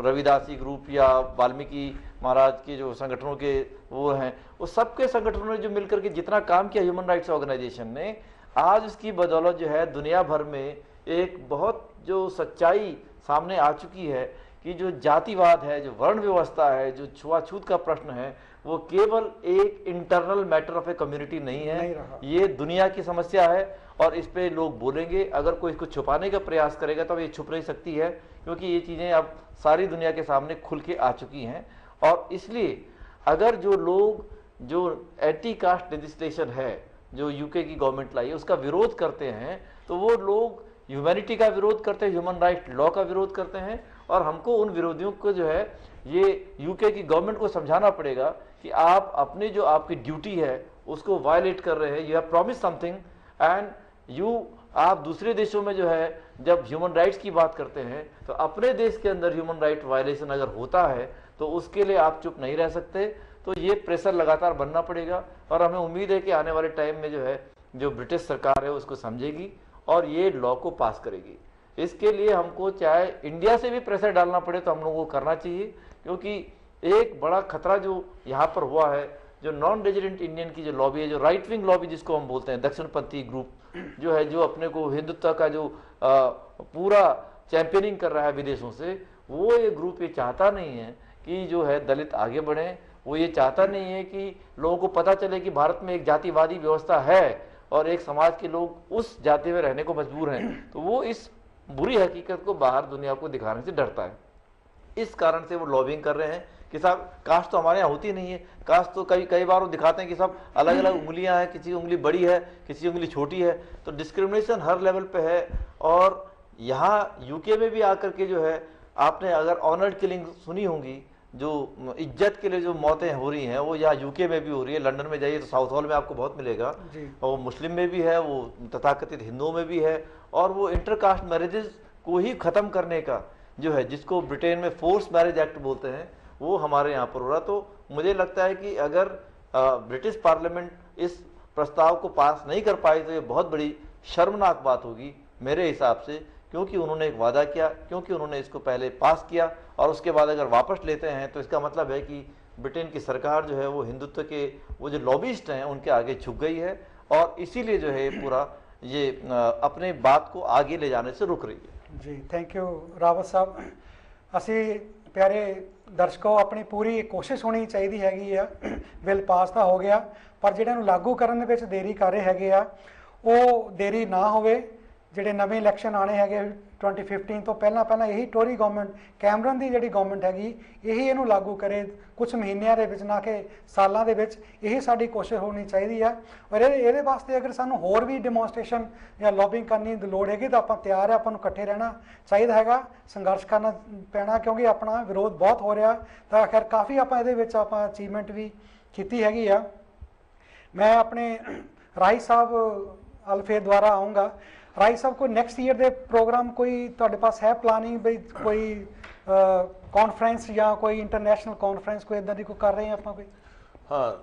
रविदासी ग्रुप या वाल्मीकि महाराज के जो संगठनों के वो हैं, वो सबके संगठनों ने जो मिलकर के जितना काम किया ह्यूमन राइट्स ऑर्गेनाइजेशन ने, आज उसकी बदौलत जो है दुनिया भर में एक बहुत जो सच्चाई सामने आ चुकी है कि जो जातिवाद है, जो वर्ण व्यवस्था है, जो छुआछूत का प्रश्न है, वो केवल एक internal matter of a community नहीं है, ये दुनिया की समस्या है और इस पे लोग बोलेंगे। अगर कोई इसको छुपाने का प्रयास करेगा तो ये छुप नहीं सकती है, क्योंकि ये चीज़ें अब सारी दुनिया के सामने खुल के आ चुकी हैं। और इसलिए अगर जो लोग जो एंटी कास्ट लेजिस्लेशन है जो यूके की गवर्नमेंट लाई है उसका विरोध करते हैं, तो वो लोग ह्यूमैनिटी का विरोध करते हैं, ह्यूमन राइट लॉ का विरोध करते हैं। और हमको उन विरोधियों को जो है ये यूके की गवर्नमेंट को समझाना पड़ेगा कि आप अपनी जो आपकी ड्यूटी है उसको वायलेट कर रहे हैं। You have promise something and आप दूसरे देशों में जो है जब ह्यूमन राइट्स की बात करते हैं तो अपने देश के अंदर ह्यूमन राइट वायलेशन अगर होता है तो उसके लिए आप चुप नहीं रह सकते। तो ये प्रेशर लगातार बनना पड़ेगा और हमें उम्मीद है कि आने वाले टाइम में जो है जो ब्रिटिश सरकार है उसको समझेगी और ये लॉ को पास करेगी। इसके लिए हमको चाहे इंडिया से भी प्रेशर डालना पड़े तो हम लोगों को करना चाहिए, क्योंकि एक बड़ा खतरा जो यहाँ पर हुआ है, जो नॉन रेजिडेंट इंडियन की जो लॉबी है, जो राइट विंग लॉबी जिसको हम बोलते हैं, दक्षिणपंथी ग्रुप जो है, जो अपने को हिंदुत्व का जो पूरा चैंपियनिंग कर रहा है विदेशों से, वो ये ग्रुप ये चाहता नहीं है कि जो है दलित आगे बढ़े। वो ये चाहता नहीं है कि लोगों को पता चले कि भारत में एक जातिवादी व्यवस्था है और एक समाज के लोग उस जाति में रहने को मजबूर हैं। तो वो इस बुरी हकीकत को बाहर दुनिया को दिखाने से डरता है। इस कारण से वो लॉबिंग कर रहे हैं कि साहब कास्ट तो हमारे यहाँ होती नहीं है, कास्ट तो कई बार वो दिखाते हैं कि सब अलग अलग उंगलियां हैं, किसी की उंगली बड़ी है, किसी की उंगली छोटी है। तो डिस्क्रिमिनेशन हर लेवल पे है। और यहाँ यूके में भी आकर के जो है, आपने अगर ऑनर्ड किलिंग सुनी होंगी, जो इज्जत के लिए जो मौतें हो रही हैं, वो यहाँ यूके में भी हो रही है। लंदन में जाइए तो साउथ हॉल में आपको बहुत मिलेगा, और मुस्लिम में भी है, वो तथाकथित हिंदुओं में भी है। और वो इंटरकास्ट मैरिजेस को ही खत्म करने का जो है, जिसको ब्रिटेन में फोर्स मैरिज एक्ट बोलते हैं, वो हमारे यहाँ पर हो रहा। तो मुझे लगता है कि अगर ब्रिटिश पार्लियामेंट इस प्रस्ताव को पास नहीं कर पाई तो ये बहुत बड़ी शर्मनाक बात होगी मेरे हिसाब से, क्योंकि उन्होंने एक वादा किया, क्योंकि उन्होंने इसको पहले पास किया और उसके बाद अगर वापस लेते हैं तो इसका मतलब है कि ब्रिटेन की सरकार जो है वो हिंदुत्व के वो जो लॉबिस्ट हैं उनके आगे झुक गई है, और इसीलिए जो है पूरा ये अपने बात को आगे ले जाने से रुक रही है। जी, थैंक यू रावत साहब। ਅਸੀਂ ਪਿਆਰੇ ਦਰਸ਼ਕੋ, ਆਪਣੀ ਪੂਰੀ ਕੋਸ਼ਿਸ਼ ਹੋਣੀ ਚਾਹੀਦੀ ਹੈਗੀ ਆ। ਬਿੱਲ ਪਾਸ ਤਾਂ ਹੋ ਗਿਆ, ਪਰ ਜਿਹੜਾ ਨੂੰ ਲਾਗੂ ਕਰਨ ਦੇ ਵਿੱਚ ਦੇਰੀ ਕਰ ਰਹੇ ਹੈਗੇ ਆ, ਉਹ ਦੇਰੀ ਨਾ ਹੋਵੇ। ਜਿਹੜੇ ਨਵੇਂ ਇਲੈਕਸ਼ਨ ਆਣੇ ਹੈਗੇ 2015 ਤੋਂ ਪਹਿਲਾਂ ਇਹੀ ਟੋਰੀ ਗਵਰਨਮੈਂਟ, ਕੈਮਰਨ ਦੀ ਜਿਹੜੀ ਗਵਰਨਮੈਂਟ ਹੈਗੀ, ਇਹੀ ਇਹਨੂੰ ਲਾਗੂ ਕਰੇ ਕੁਝ ਮਹੀਨਿਆਂ ਦੇ ਵਿੱਚ, ਨਾ ਕਿ ਸਾਲਾਂ ਦੇ ਵਿੱਚ। ਇਹੀ ਸਾਡੀ ਕੋਸ਼ਿਸ਼ ਹੋਣੀ ਚਾਹੀਦੀ ਆ। ਔਰ ਇਹਦੇ ਵਾਸਤੇ ਅਗਰ ਸਾਨੂੰ ਹੋਰ ਵੀ ਡੈਮੋਨਸਟ੍ਰੇਸ਼ਨ ਜਾਂ ਲੌਬਿੰਗ ਕਰਨੀ ਦੀ ਲੋੜ ਹੈਗੀ ਤਾਂ ਆਪਾਂ ਤਿਆਰ ਆ, ਆਪਾਂ ਨੂੰ ਇਕੱਠੇ ਰਹਿਣਾ ਚਾਹੀਦਾ ਹੈਗਾ, ਸੰਘਰਸ਼ ਕਰਨਾ ਪੈਣਾ, ਕਿਉਂਕਿ ਆਪਣਾ ਵਿਰੋਧ ਬਹੁਤ ਹੋ ਰਿਹਾ। ਤਾਂ ਖੈਰ ਕਾਫੀ ਆਪਾਂ ਇਹਦੇ ਵਿੱਚ ਆਪਾਂ ਅਚੀਵਮੈਂਟ ਵੀ ਕੀਤੀ ਹੈਗੀ ਆ। ਮੈਂ ਆਪਣੇ ਰਾਈ ਸਾਹਿਬ ਵੱਲ ਫਿਰ ਦੁਬਾਰਾ ਆਊਂਗਾ। ਰਾਈ ਸਾਹਿਬ, ਕੋਈ ਨੈਕਸਟ ਈਅਰ ਦੇ ਪ੍ਰੋਗਰਾਮ ਕੋਈ ਤੁਹਾਡੇ ਪਾਸ ਹੈ ਪਲਾਨਿੰਗ, ਬਈ ਕੋਈ ਕਾਨਫਰੰਸ ਜਾਂ ਕੋਈ ਇੰਟਰਨੈਸ਼ਨਲ ਕਾਨਫਰੰਸ ਕੋਈ ਇਦਾਂ ਦੀ ਕੋਈ ਕਰ ਰਹੇ ਆਪਾਂ ਕੋਈ? ਹਾਂ,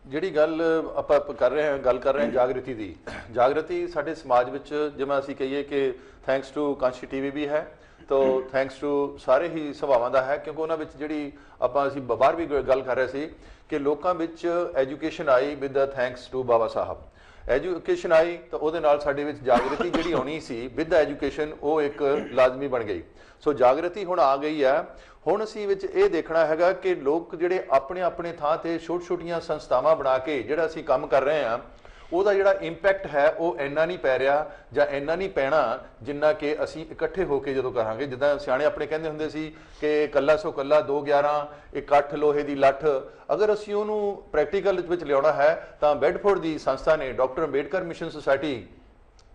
ਜਿਹੜੀ ਗੱਲ ਆਪਾਂ ਕਰ ਰਹੇ ਹਾਂ, ਗੱਲ ਕਰ ਰਹੇ ਹਾਂ ਜਾਗ੍ਰਿਤੀ ਦੀ। ਜਾਗ੍ਰਿਤੀ ਸਾਡੇ ਸਮਾਜ ਵਿੱਚ, ਜਿਵੇਂ ਅਸੀਂ ਕਹੀਏ ਕਿ ਥੈਂਕਸ ਟੂ ਕਾਂਸ਼ੀ ਟੀਵੀ ਵੀ ਹੈ, ਤਾਂ ਥੈਂਕਸ ਟੂ ਸਾਰੇ ਹੀ ਸਭਾਵਾਂ ਦਾ ਹੈ, ਕਿਉਂਕਿ ਉਹਨਾਂ ਵਿੱਚ ਜਿਹੜੀ ਅਸੀਂ ਬਾਹਰ ਵੀ ਗੱਲ ਕਰ ਰਹੇ ਸੀ ਕਿ ਲੋਕਾਂ ਵਿੱਚ ਐਜੂਕੇਸ਼ਨ ਆਈ ਵਿਦ ਦਾ thanks to Baba Sahib. Education ਆਈ ਤਾਂ ਉਹਦੇ ਨਾਲ ਸਾਡੇ ਵਿੱਚ ਜਾਗ੍ਰਿਤੀ ਜਿਹੜੀ ਆਉਣੀ ਸੀ ਵਿਦ ਐਜੂਕੇਸ਼ਨ, ਉਹ ਇੱਕ ਲਾਜ਼ਮੀ ਬਣ ਗਈ। ਸੋ ਜਾਗ੍ਰਿਤੀ ਹੁਣ ਆ ਗਈ ਹੈ। ਹੁਣ ਅਸੀਂ ਵਿੱਚ ਇਹ ਦੇਖਣਾ ਹੈਗਾ ਕਿ ਲੋਕ ਜਿਹੜੇ ਆਪਣੇ ਆਪਣੇ ਥਾਂ ਤੇ ਛੋਟੀਆਂ ਸੰਸਥਾਵਾਂ ਬਣਾ ਕੇ ਜਿਹੜਾ ਅਸੀਂ ਕੰਮ ਕਰ ਰਹੇ ਹਾਂ, ਉਹਦਾ ਜਿਹੜਾ ਇੰਪੈਕਟ ਹੈ ਉਹ ਇੰਨਾ ਨਹੀਂ ਪੈ ਰਿਹਾ ਜਾਂ ਇੰਨਾ ਨਹੀਂ ਪੈਣਾ ਜਿੰਨਾ ਕਿ ਅਸੀਂ ਇਕੱਠੇ ਹੋ ਕੇ ਜਦੋਂ ਕਰਾਂਗੇ। ਜਿੱਦਾਂ ਸਿਆਣੇ ਆਪਣੇ ਕਹਿੰਦੇ ਹੁੰਦੇ ਸੀ ਕਿ ਕੱਲਾ ਸੋ ਕੱਲਾ 2-11 ਇਕੱਠ ਲੋਹੇ ਦੀ ਲੱਠ। ਅਗਰ ਅਸੀਂ ਉਹਨੂੰ ਪ੍ਰੈਕਟੀਕਲ ਵਿੱਚ ਲਿਆਉਣਾ ਹੈ ਤਾਂ ਬੈਡਫੋਰਡ ਦੀ ਸੰਸਥਾ ਨੇ, doctor Ambedkar mission society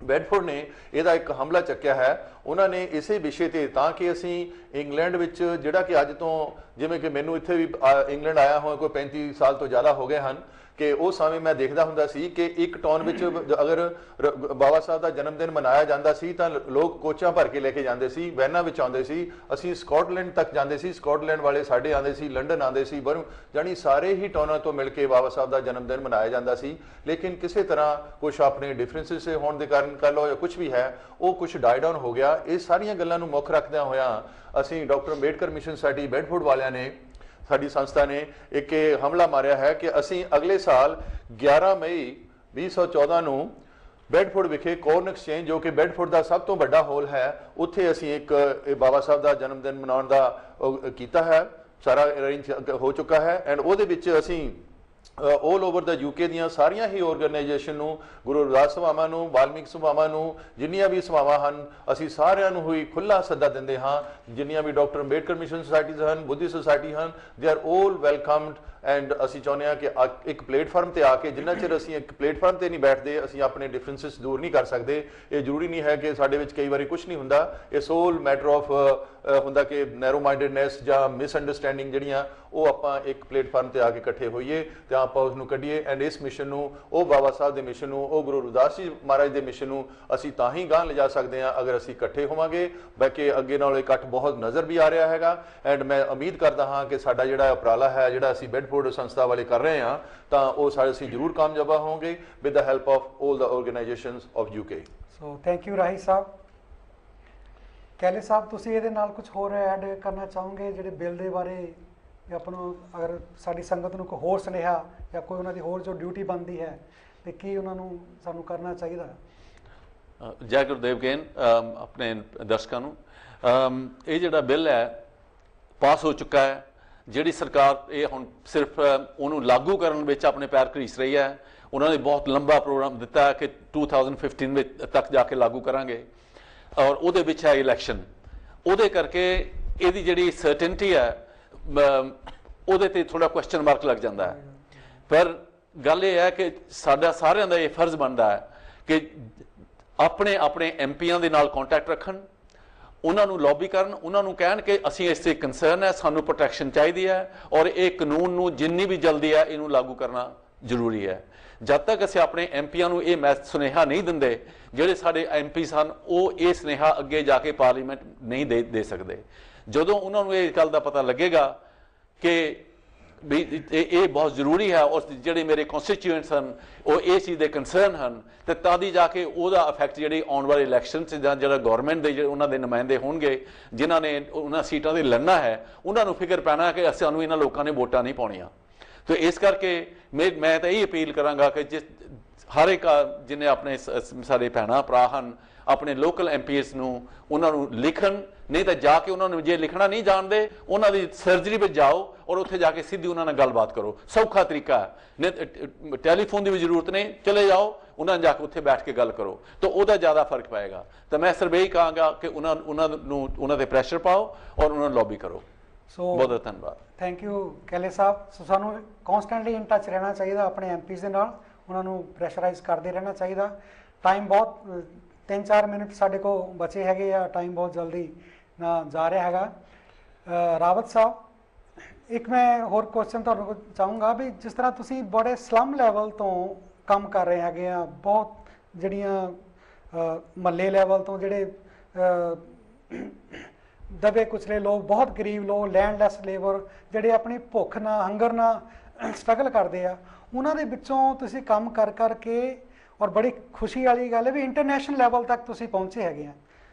Bedford ਨੇ ਇਹਦਾ ਇੱਕ ਹਮਲਾ ਚੱਕਿਆ ਹੈ। ਉਹਨਾਂ ਨੇ ਇਸੇ ਵਿਸ਼ੇ ਤੇ, ਤਾਂ ਕਿ ਅਸੀਂ ਇੰਗਲੈਂਡ ਵਿੱਚ, ਜਿਹੜਾ ਕਿ ਅੱਜ ਤੋਂ, ਜਿਵੇਂ ਕਿ ਮੈਨੂੰ ਇੱਥੇ ਵੀ ਇੰਗਲੈਂਡ ਆਇਆ ਹੋਇਆ ਕੋਈ 35 ਸਾਲ ਤੋਂ ਜ਼ਿਆਦਾ ਹੋ ਗਏ ਹਨ, ਕਿ ਉਸ ਸਮੇਂ ਮੈਂ ਦੇਖਦਾ ਹੁੰਦਾ ਸੀ ਕਿ ਇੱਕ ਟਾਊਨ ਵਿੱਚ ਅਗਰ ਬਾਬਾ ਸਾਹਿਬ ਦਾ ਜਨਮ ਦਿਨ ਮਨਾਇਆ ਜਾਂਦਾ ਸੀ ਤਾਂ ਲੋਕ ਕੋਚਾਂ ਭਰ ਕੇ ਲੈ ਕੇ ਜਾਂਦੇ ਸੀ, ਵੈਨਾਂ ਵਿੱਚ ਆਉਂਦੇ ਸੀ। ਅਸੀਂ ਸਕਾਟਲੈਂਡ ਤੱਕ ਜਾਂਦੇ ਸੀ, ਸਕਾਟਲੈਂਡ ਵਾਲੇ ਸਾਡੇ ਆਉਂਦੇ ਸੀ, ਲੰਡਨ ਆਉਂਦੇ ਸੀ, ਜਾਣੀ ਸਾਰੇ ਹੀ ਟਾਊਨਾਂ ਤੋਂ ਮਿਲ ਕੇ ਬਾਬਾ ਸਾਹਿਬ ਦਾ ਜਨਮ ਦਿਨ ਮਨਾਇਆ ਜਾਂਦਾ ਸੀ। ਲੇਕਿਨ ਕਿਸੇ ਤਰ੍ਹਾਂ ਕੁਛ ਆਪਣੇ ਡਿਫਰੈਂਸਿਸ ਹੋਣ ਦੇ ਕਾਰਨ ਕਹਿ ਲਓ ਜਾਂ ਕੁਛ ਵੀ ਹੈ, ਉਹ ਕੁਛ ਡਾਈ ਡਾਊਨ ਹੋ ਗਿਆ। ਇਹ ਸਾਰੀਆਂ ਗੱਲਾਂ ਨੂੰ ਮੁੱਖ ਰੱਖਦਿਆਂ ਹੋਇਆਂ ਅਸੀਂ doctor Ambedkar mission society Bedford ਵਾਲਿਆਂ ਨੇ, ਸਾਡੀ ਸੰਸਥਾ ਨੇ ਇੱਕ ਹਮਲਾ ਮਾਰਿਆ ਹੈ ਕਿ ਅਸੀਂ ਅਗਲੇ ਸਾਲ 11 ਮਈ 2014 ਨੂੰ ਬੈਡਫੋਰਡ ਵਿਖੇ ਕੋਰਨ ਐਕਸਚੇਂਜ, ਜੋ ਕਿ ਬੈਡਫੋਰਡ ਦਾ ਸਭ ਤੋਂ ਵੱਡਾ ਹਾਲ ਹੈ, ਉੱਥੇ ਅਸੀਂ ਇੱਕ ਬਾਬਾ ਸਾਹਿਬ ਦਾ ਜਨਮ ਦਿਨ ਮਨਾਉਣ ਦਾ ਕੀਤਾ ਹੈ। ਸਾਰਾ ਅਰੇਂਜ ਹੋ ਚੁੱਕਾ ਹੈ। ਐਂਡ ਉਹਦੇ ਵਿੱਚ ਅਸੀਂ ਆਲ ਓਵਰ ਦਾ ਯੂਕੇ ਦੀਆਂ ਸਾਰੀਆਂ ਹੀ ਆਰਗੇਨਾਈਜੇਸ਼ਨ ਨੂੰ, ਗੁਰੂ ਰਵਿਦਾਸ ਸਭਾਵਾਂ ਨੂੰ, ਵਾਲਮੀਕ ਸਭਾਵਾਂ ਨੂੰ, ਜਿੰਨੀਆਂ ਵੀ ਸਭਾਵਾਂ ਹਨ, ਅਸੀਂ ਸਾਰਿਆਂ ਨੂੰ ਹੀ ਖੁੱਲ੍ਹਾ ਸੱਦਾ ਦਿੰਦੇ ਹਾਂ। ਜਿੰਨੀਆਂ ਵੀ ਡਾਕਟਰ ਅੰਬੇਡਕਰ ਮਿਸ਼ਨ ਸੁਸਾਇਟੀਜ਼ ਹਨ, ਬੁੱਧੀ ਸੁਸਾਇਟੀ ਹਨ, ਦੇ ਆਰ ਆਲ ਵੈਲਕਮਡ। ਐਂਡ ਅਸੀਂ ਚਾਹੁੰਦੇ ਹਾਂ ਕਿ ਇੱਕ ਪਲੇਟਫਾਰਮ ਤੇ ਆ ਕੇ, ਜਿੰਨਾ ਚਿਰ ਅਸੀਂ ਇੱਕ ਪਲੇਟਫਾਰਮ ਤੇ ਨਹੀਂ ਬੈਠਦੇ, ਅਸੀਂ ਆਪਣੇ ਡਿਫਰੈਂਸਿਸ ਦੂਰ ਨਹੀਂ ਕਰ ਸਕਦੇ। ਇਹ ਜ਼ਰੂਰੀ ਨਹੀਂ ਹੈ ਕਿ ਸਾਡੇ ਵਿੱਚ ਕਈ ਵਾਰੀ ਕੁਛ ਨਹੀਂ ਹੁੰਦਾ। ਇਹ ਸੋਲ ਮੈਟਰ ਆਫ ਹੁੰਦਾ ਕਿ ਨੈਰੋ ਮਾਈਂਡਡਨੈਸ ਜਾਂ ਮਿਸਅੰਡਰਸਟੈਂਡਿੰਗ ਜਿਹੜੀਆਂ, ਉਹ ਆਪਾਂ ਇੱਕ ਪਲੇਟਫਾਰਮ ਤੇ ਆ ਕੇ ਇਕੱਠੇ ਹੋਈਏ ਤੇ ਆਪਾਂ ਉਸ ਨੂੰ ਕੱਢੀਏ। ਐਂਡ ਇਸ ਮਿਸ਼ਨ ਨੂੰ, ਉਹ ਬਾਬਾ ਸਾਹਿਬ ਦੇ ਮਿਸ਼ਨ ਨੂੰ, ਉਹ ਗੁਰੂ ਰਵਿਦਾਸ ਜੀ ਮਹਾਰਾਜ ਦੇ ਮਿਸ਼ਨ ਨੂੰ ਅਸੀਂ ਤਾਂ ਹੀ ਗਾਂਹ ਲਿਜਾ ਸਕਦੇ ਹਾਂ ਅਗਰ ਅਸੀਂ ਇਕੱਠੇ ਹੋਵਾਂਗੇ। ਬਾਕੀ ਅੱਗੇ ਨਾਲੋਂ ਇਕੱਠ ਬਹੁਤ ਨਜ਼ਰ ਵੀ ਆ ਰਿਹਾ ਹੈਗਾ। ਐਂਡ ਮੈਂ ਉਮੀਦ ਕਰਦਾ ਹਾਂ ਕਿ ਸਾਡਾ ਜਿਹੜਾ ਉਪਰਾਲਾ ਹੈ, ਜਿਹੜਾ ਅਸੀਂ ਬੈਡਫੋਰਡ ਸੰਸਥਾ ਵਾਲੇ ਕਰ ਰਹੇ ਹਾਂ, ਤਾਂ ਉਹ ਸਾਡੇ ਅਸੀਂ ਜ਼ਰੂਰ ਕਾਮਯਾਬ ਹੋਵਾਂਗੇ with the help of all the organisations of UK. So thank you ਰਾਹੀ ਸਾਹਿਬ। ਕੈਲੇ ਸਾਹਿਬ, ਤੁਸੀਂ ਇਹਦੇ ਨਾਲ ਕੁਝ ਹੋਰ ਐਡ ਕਰਨਾ ਚਾਹੋਗੇ ਜਿਹੜੇ ਬਿੱਲ ਦੇ ਬਾਰੇ ਵੀ ਆਪਾਂ ਨੂੰ ਅਗਰ ਸਾਡੀ ਸੰਗਤ ਨੂੰ ਕੋਈ ਹੋਰ ਸੁਨੇਹਾ ਜਾਂ ਕੋਈ ਉਹਨਾਂ ਦੀ ਹੋਰ ਜੋ ਡਿਊਟੀ ਬਣਦੀ ਹੈ ਤੇ ਕੀ ਉਹਨਾਂ ਨੂੰ ਸਾਨੂੰ ਕਰਨਾ ਚਾਹੀਦਾ? ਜੈ ਗੁਰਦੇਵ ਗੇਨ ਆਪਣੇ ਦਰਸ਼ਕਾਂ ਨੂੰ ਇਹ ਜਿਹੜਾ ਬਿੱਲ ਹੈ ਪਾਸ ਹੋ ਚੁੱਕਾ ਹੈ। ਜਿਹੜੀ ਸਰਕਾਰ ਇਹ ਹੁਣ ਸਿਰਫ ਉਹਨੂੰ ਲਾਗੂ ਕਰਨ ਵਿੱਚ ਆਪਣੇ ਪੈਰ ਘੜੀਸ ਰਹੀ ਹੈ। ਉਹਨਾਂ ਨੇ ਬਹੁਤ ਲੰਬਾ ਪ੍ਰੋਗਰਾਮ ਦਿੱਤਾ ਹੈ ਕਿ 2015 ਵਿੱਚ ਤੱਕ ਜਾ ਕੇ ਲਾਗੂ ਕਰਾਂਗੇ ਔਰ ਉਹਦੇ ਵਿੱਚ ਹੈ ਇਲੈਕਸ਼ਨ। ਉਹਦੇ ਕਰਕੇ ਇਹਦੀ ਜਿਹੜੀ ਸਰਟਨਟੀ ਹੈ ਉਹਦੇ ਤੇ ਥੋੜਾ ਕੁਐਸਚਨ ਮਾਰਕ ਲੱਗ ਜਾਂਦਾ ਹੈ। ਪਰ ਗੱਲ ਇਹ ਹੈ ਕਿ ਸਾਡਾ ਸਾਰਿਆਂ ਦਾ ਇਹ ਫਰਜ਼ ਬਣਦਾ ਹੈ ਕਿ ਆਪਣੇ ਆਪਣੇ ਐਮਪੀਆਂ ਦੇ ਨਾਲ ਕੰਟੈਕਟ ਰੱਖਣ, ਉਹਨਾਂ ਨੂੰ ਲੌਬੀ ਕਰਨ, ਉਹਨਾਂ ਨੂੰ ਕਹਿਣ ਕਿ ਅਸੀਂ ਇਸ ਤੇ ਕੰਸਰਨ ਹੈ, ਸਾਨੂੰ ਪ੍ਰੋਟੈਕਸ਼ਨ ਚਾਹੀਦੀ ਹੈ ਔਰ ਇਹ ਕਾਨੂੰਨ ਨੂੰ ਜਿੰਨੀ ਵੀ ਜਲਦੀ ਹੈ ਇਹਨੂੰ ਲਾਗੂ ਕਰਨਾ ਜ਼ਰੂਰੀ ਹੈ। ਜਦ ਤੱਕ ਅਸੀਂ ਆਪਣੇ ਐਮਪੀਆਂ ਨੂੰ ਇਹ ਸੁਨੇਹਾ ਨਹੀਂ ਦਿੰਦੇ, ਜਿਹੜੇ ਸਾਡੇ ਐਮਪੀ ਸਨ ਉਹ ਇਹ ਸੁਨੇਹਾ ਅੱਗੇ ਜਾ ਕੇ ਪਾਰਲੀਮੈਂਟ ਨਹੀਂ ਦੇ ਸਕਦੇ। ਜਦੋਂ ਉਹਨਾਂ ਨੂੰ ਇਹ ਗੱਲ ਦਾ ਪਤਾ ਲੱਗੇਗਾ ਕਿ ਵੀ ਇਹ ਬਹੁਤ ਜ਼ਰੂਰੀ ਹੈ ਔਰ ਜਿਹੜੇ ਮੇਰੇ ਕਨਸਟੀਚੂਐਂਟਸ ਹਨ ਉਹ ਇਹ ਚੀਜ਼ ਦੇ ਕੰਸਰਨ ਹਨ, ਤੇ ਤਾਂ ਦੀ ਜਾ ਕੇ ਉਹਦਾ ਇਫੈਕਟ ਜਿਹੜੀ ਆਉਣ ਵਾਲੇ ਇਲੈਕਸ਼ਨ 'ਚ ਜਾਂ ਜਿਹੜਾ ਗੌਰਮੈਂਟ ਦੇ ਜਿਹੜੇ ਉਹਨਾਂ ਦੇ ਨੁਮਾਇੰਦੇ ਹੋਣਗੇ ਜਿਨ੍ਹਾਂ ਨੇ ਉਹਨਾਂ ਸੀਟਾਂ 'ਤੇ ਲੜਨਾ ਹੈ, ਉਹਨਾਂ ਨੂੰ ਫਿਕਰ ਪੈਣਾ ਕਿ ਸਾਨੂੰ ਇਹਨਾਂ ਲੋਕਾਂ ਨੇ ਵੋਟਾਂ ਨਹੀਂ ਪਾਉਣੀਆਂ। ਤੇ ਇਸ ਕਰਕੇ ਮੈਂ ਤਾਂ ਇਹ ਅਪੀਲ ਕਰਾਂਗਾ ਕਿ ਜਿਸ ਹਰ ਇੱਕ ਜਿਹਨੇ ਆਪਣੇ ਸਾਡੇ ਭੈਣਾਂ ਭਰਾ ਹਨ ਆਪਣੇ ਲੋਕਲ ਐਮਪੀਐਸ ਨੂੰ ਉਹਨਾਂ ਨੂੰ ਲਿਖਣ, ਨਹੀਂ ਤਾਂ ਜਾ ਕੇ ਉਹਨਾਂ ਨੂੰ ਜੇ ਲਿਖਣਾ ਨਹੀਂ ਜਾਣਦੇ ਉਹਨਾਂ ਦੀ ਸਰਜਰੀ ਵਿੱਚ ਜਾਓ ਔਰ ਉੱਥੇ ਜਾ ਕੇ ਸਿੱਧੀ ਉਹਨਾਂ ਨਾਲ ਗੱਲਬਾਤ ਕਰੋ। ਸੌਖਾ ਤਰੀਕਾ ਹੈ, ਟੈਲੀਫੋਨ ਦੀ ਵੀ ਜ਼ਰੂਰਤ ਨਹੀਂ, ਚਲੇ ਜਾਓ ਉਹਨਾਂ ਨਾਲ ਜਾ ਕੇ ਉੱਥੇ ਬੈਠ ਕੇ ਗੱਲ ਕਰੋ ਤਾਂ ਉਹਦਾ ਜ਼ਿਆਦਾ ਫਰਕ ਪਏਗਾ। ਤਾਂ ਮੈਂ ਸਿਰਫ ਇਹੀ ਕਹਾਂਗਾ ਕਿ ਉਹਨਾਂ ਤੇ ਪ੍ਰੈਸ਼ਰ ਪਾਓ ਔਰ ਉਹਨਾਂ ਨੂੰ ਲੌਬੀ ਕਰੋ। ਸੋ ਬਹੁਤ ਬਹੁਤ ਧੰਨਵਾਦ। ਥੈਂਕ ਯੂ ਕੈਲੇ ਸਾਹਿਬ। ਸੋ ਸਾਨੂੰ ਕੌਨਸਟੈਂਟਲੀ ਇਨ ਟੱਚ ਰਹਿਣਾ ਚਾਹੀਦਾ ਆਪਣੇ ਐਮਪੀਜ਼ ਦੇ ਨਾਲ, ਉਹਨਾਂ ਨੂੰ ਪ੍ਰੈਸ਼ਰਾਈਜ਼ ਕਰਦੇ ਰਹਿਣਾ ਚਾਹੀਦਾ। ਟਾਈਮ ਬਹੁਤ 3-4 ਮਿੰਟ ਸਾਡੇ ਕੋਲ ਬਚੇ ਹੈਗੇ ਆ, ਟਾਈਮ ਬਹੁਤ ਜਲਦੀ ਨਾ ਜਾ ਰਿਹਾ ਹੈਗਾ। ਰਾਵਤ ਸਾਹਿਬ, ਇੱਕ ਮੈਂ ਹੋਰ ਕੁਐਸਚਨ ਤੁਹਾਨੂੰ ਕੋਲ ਚਾਹੂੰਗਾ ਵੀ ਜਿਸ ਤਰ੍ਹਾਂ ਤੁਸੀਂ ਬੜੇ ਸਲਮ ਲੈਵਲ ਤੋਂ ਕੰਮ ਕਰ ਰਹੇ ਹੈਗੇ ਆ, ਬਹੁਤ ਜਿਹੜੀਆਂ ਮਹੱਲੇ ਲੈਵਲ ਤੋਂ ਜਿਹੜੇ ਦਬੇ ਕੁਚਲੇ ਲੋਕ, ਬਹੁਤ ਗਰੀਬ ਲੋਕ, ਲੈਂਡਲੈਸ ਲੇਬਰ ਜਿਹੜੇ ਆਪਣੀ ਭੁੱਖ ਨਾਲ ਹੰਗਰ ਨਾਲ ਸਟਰਗਲ ਕਰਦੇ ਆ, ਉਹਨਾਂ ਦੇ ਵਿੱਚੋਂ ਤੁਸੀਂ ਕੰਮ ਕਰ ਕਰਕੇ ਔਰ ਬੜੀ ਖੁਸ਼ੀ ਵਾਲੀ ਗੱਲ ਹੈ ਵੀ ਇੰਟਰਨੈਸ਼ਨਲ ਲੈਵਲ ਤੱਕ ਤੁਸੀਂ ਪਹੁੰਚੇ ਹੈਗੇ ਆ।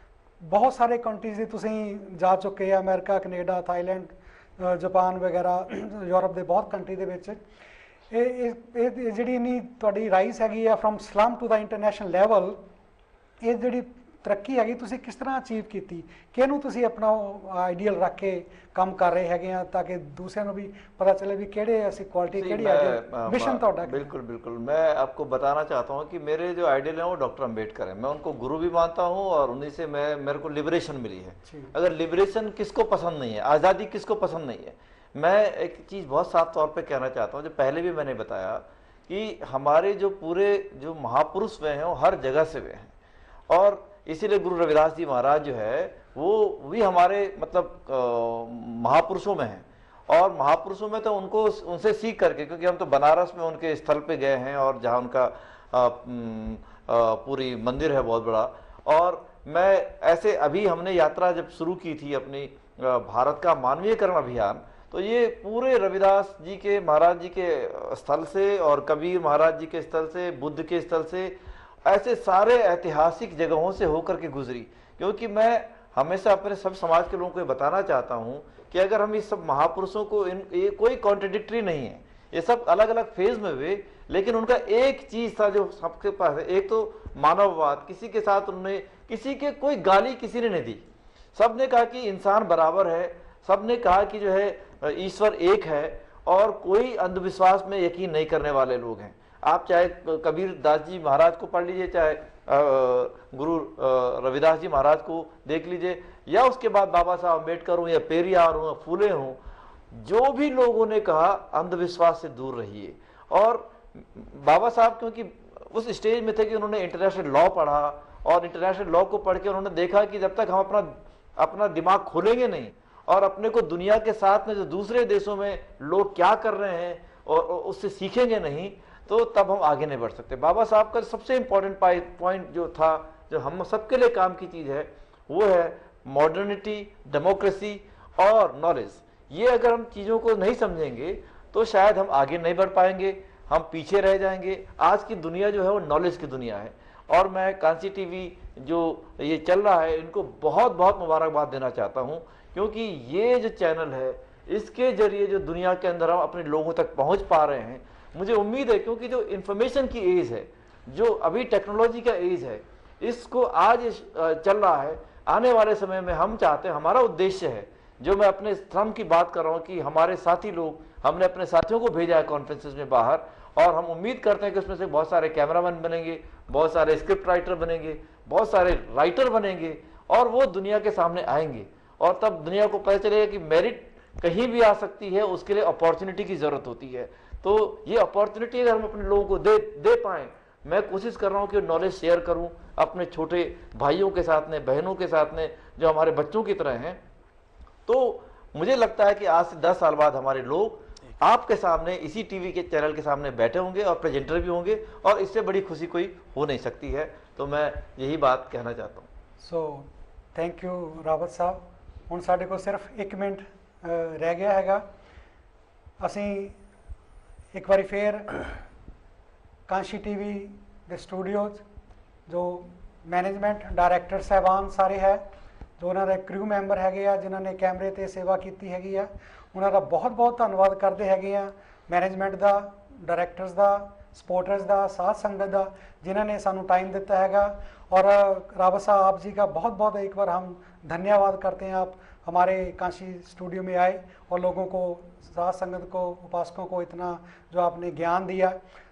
ਬਹੁਤ ਸਾਰੇ ਕੰਟਰੀਜ਼ ਦੇ ਤੁਸੀਂ ਜਾ ਚੁੱਕੇ ਆ, ਅਮਰੀਕਾ, ਕੈਨੇਡਾ, ਥਾਈਲੈਂਡ, ਜਾਪਾਨ ਵਗੈਰਾ, ਯੂਰਪ ਦੇ ਬਹੁਤ ਕੰਟਰੀ ਦੇ ਵਿੱਚ। ਇਹ ਜਿਹੜੀ ਇੰਨੀ ਤੁਹਾਡੀ ਰਾਈਜ਼ ਹੈਗੀ ਆ from slum to the international level, ਇਹ ਜਿਹੜੀ ਤਰੱਕੀ ਹੈਗੀ ਤੁਸੀਂ ਕਿਸ ਤਰ੍ਹਾਂ ਅਚੀਵ ਕੀਤੀ? ਕਿਹਨੂੰ ਤੁਸੀਂ ਆਪਣਾ ਆਈਡੀਅਲ ਰੱਖ ਕੇ ਕੰਮ ਕਰ ਰਹੇ ਹੈਗੇ ਆ ਤਾਂ ਕਿ ਦੂਸਰਿਆਂ ਨੂੰ भी पता चले भी केड़े ऐसी क्वालिटी केड़ी आइडियल मिशन ਤੁਹਾਡਾ? बिल्कुल बिल्कुल, मैं आपको बताना चाहता हूँ कि मेरे जो आइडियल हैं वो डॉक्टर अम्बेडकर हैं। मैं उनको गुरु भी मानता हूँ और उन्हीं से मेरे को लिबरेशन मिली है। अगर लिबरेशन किसको पसंद नहीं है, आज़ादी किसको पसंद नहीं है? मैं एक चीज़ बहुत साफ तौर पर कहना चाहता हूँ, जो पहले भी मैंने बताया कि हमारे जो पूरे जो महापुरुष हुए हैं वो हर जगह से हुए हैं और इसीलिए गुरु रविदास जी महाराज जो है वो भी हमारे मतलब महापुरुषों में हैं और महापुरुषों में तो उनको उनसे सीख करके, क्योंकि हम तो बनारस में उनके स्थल पे गए हैं और जहाँ उनका पूरी मंदिर है बहुत बड़ा। और मैं ऐसे अभी हमने यात्रा जब शुरू की थी अपनी भारत का मानवीयकरण अभियान, तो ये पूरे रविदास जी के महाराज जी के स्थल से और कबीर महाराज जी के स्थल से, बुद्ध के स्थल से, ऐसे सारे ऐतिहासिक जगहों से होकर के गुजरी। क्योंकि मैं हमेशा अपने सब समाज के लोगों को बताना चाहता हूँ कि अगर हम इस सब महापुरुषों को ये कोई कॉन्ट्रडिक्टरी नहीं है, ये सब अलग अलग फेज में हुए, लेकिन उनका एक चीज था जो सबके पास है, एक तो मानववाद। किसी के साथ उन्होंने किसी के कोई गाली किसी ने नहीं दी, सबने कहा कि इंसान बराबर है, सबने कहा कि जो है ईश्वर एक है और कोई अंधविश्वास में यकीन नहीं करने वाले लोग हैं। आप चाहे कबीर दास जी महाराज को पढ़ लीजिए, चाहे गुरु रविदास जी महाराज को देख लीजिए, या उसके बाद बाबा साहब अम्बेडकर हूँ या पेरियार हूँ या फूले हूँ, जो भी लोगों ने कहा अंधविश्वास से दूर रहिए। और बाबा साहब क्योंकि उस स्टेज में थे कि उन्होंने इंटरनेशनल लॉ पढ़ा और इंटरनेशनल लॉ को पढ़ के उन्होंने देखा कि जब तक हम अपना दिमाग खोलेंगे नहीं और अपने को दुनिया के साथ में जो दूसरे देशों में लोग क्या कर रहे हैं और उससे सीखेंगे नहीं, तो तब हम आगे नहीं बढ़ सकते। बाबा साहब का सबसे इम्पोर्टेंट पॉइंट जो था, जो हम सबके लिए काम की चीज़ है, वो है मॉडर्निटी, डेमोक्रेसी और नॉलेज। ये अगर हम चीज़ों को नहीं समझेंगे तो शायद हम आगे नहीं बढ़ पाएंगे, हम पीछे रह जाएंगे। आज की दुनिया जो है वो नॉलेज की दुनिया है और मैं कांसी टीवी जो ये चल रहा है इनको बहुत बहुत मुबारकबाद देना चाहता हूँ, क्योंकि ये जो चैनल है इसके जरिए जो दुनिया के अंदर हम अपने लोगों तक पहुंच पा रहे हैं, मुझे उम्मीद है, क्योंकि जो इंफॉर्मेशन की एज है, जो अभी टेक्नोलॉजी का एज है, इसको आज चल रहा है, आने वाले समय में हम चाहते हैं, हमारा उद्देश्य है, जो मैं अपने श्रम की बात कर रहा हूँ कि हमारे साथी लोग, हमने अपने साथियों को भेजा है कॉन्फ्रेंसेस में बाहर, और हम उम्मीद करते हैं कि उसमें से बहुत सारे कैमरामैन बनेंगे, बहुत सारे स्क्रिप्ट राइटर बनेंगे, बहुत सारे राइटर बनेंगे, और वो दुनिया के सामने आएंगे, और तब दुनिया को पता चलेगा कि मेरिट कहीं भी आ सकती है, उसके लिए अपॉर्चुनिटी की जरूरत होती है। तो ये अपॉर्चुनिटी अगर हम अपने लोगों को दे पाएं, मैं कोशिश कर रहा हूं कि नॉलेज शेयर करूं अपने छोटे भाइयों के साथ में, बहनों के साथ में, जो हमारे बच्चों की तरह हैं। तो मुझे लगता है कि आज से 10 साल बाद हमारे लोग आपके सामने इसी टीवी के चैनल के सामने बैठे होंगे और प्रेजेंटर भी होंगे, और इससे बड़ी खुशी कोई हो नहीं सकती है। तो मैं यही बात कहना चाहता हूँ। सो थैंक यू रावत साहब। ਹੁਣ ਸਾਡੇ ਕੋਲ ਸਿਰਫ 1 ਮਿੰਟ ਰਹਿ ਗਿਆ ਹੈਗਾ। ਅਸੀਂ ਇੱਕ ਵਾਰੀ ਫੇਰ ਕਾਂਸ਼ੀ ਟੀਵੀ ਦੇ ਸਟੂਡੀਓਜ਼ ਜੋ ਮੈਨੇਜਮੈਂਟ ਡਾਇਰੈਕਟਰ ਸਾਹਿਬਾਨ ਸਾਰੇ ਹੈ, ਜੋ ਉਹਨਾਂ ਦੇ ਕਰੂ ਮੈਂਬਰ ਹੈਗੇ ਆ, ਜਿਨ੍ਹਾਂ ਨੇ ਕੈਮਰੇ ਤੇ ਸੇਵਾ ਕੀਤੀ ਹੈਗੀ ਆ, ਉਹਨਾਂ ਦਾ ਬਹੁਤ ਬਹੁਤ ਧੰਨਵਾਦ ਕਰਦੇ ਹੈਗੇ ਆ। ਮੈਨੇਜਮੈਂਟ ਦਾ, ਡਾਇਰੈਕਟਰਸ ਦਾ, सपोर्टर्स का, साथ संगत का, जिन्होंने सानू टाइम दिता हैगा। और रावत साहब आप जी का बहुत बहुत एक बार हम धन्यवाद करते हैं। आप हमारे कांशी स्टूडियो में आए और लोगों को, साथ संगत को, उपासकों को इतना जो आपने ज्ञान दिया,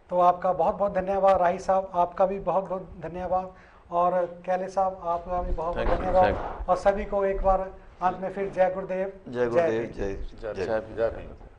तो आपका बहुत बहुत धन्यवाद। राही साहब आपका भी बहुत बहुत धन्यवाद, और कैले साहब आपका भी बहुत बहुत धन्यवाद। और सभी को एक बार अंत में फिर जय गुरुदेव, जय गुरुदेव, जय जय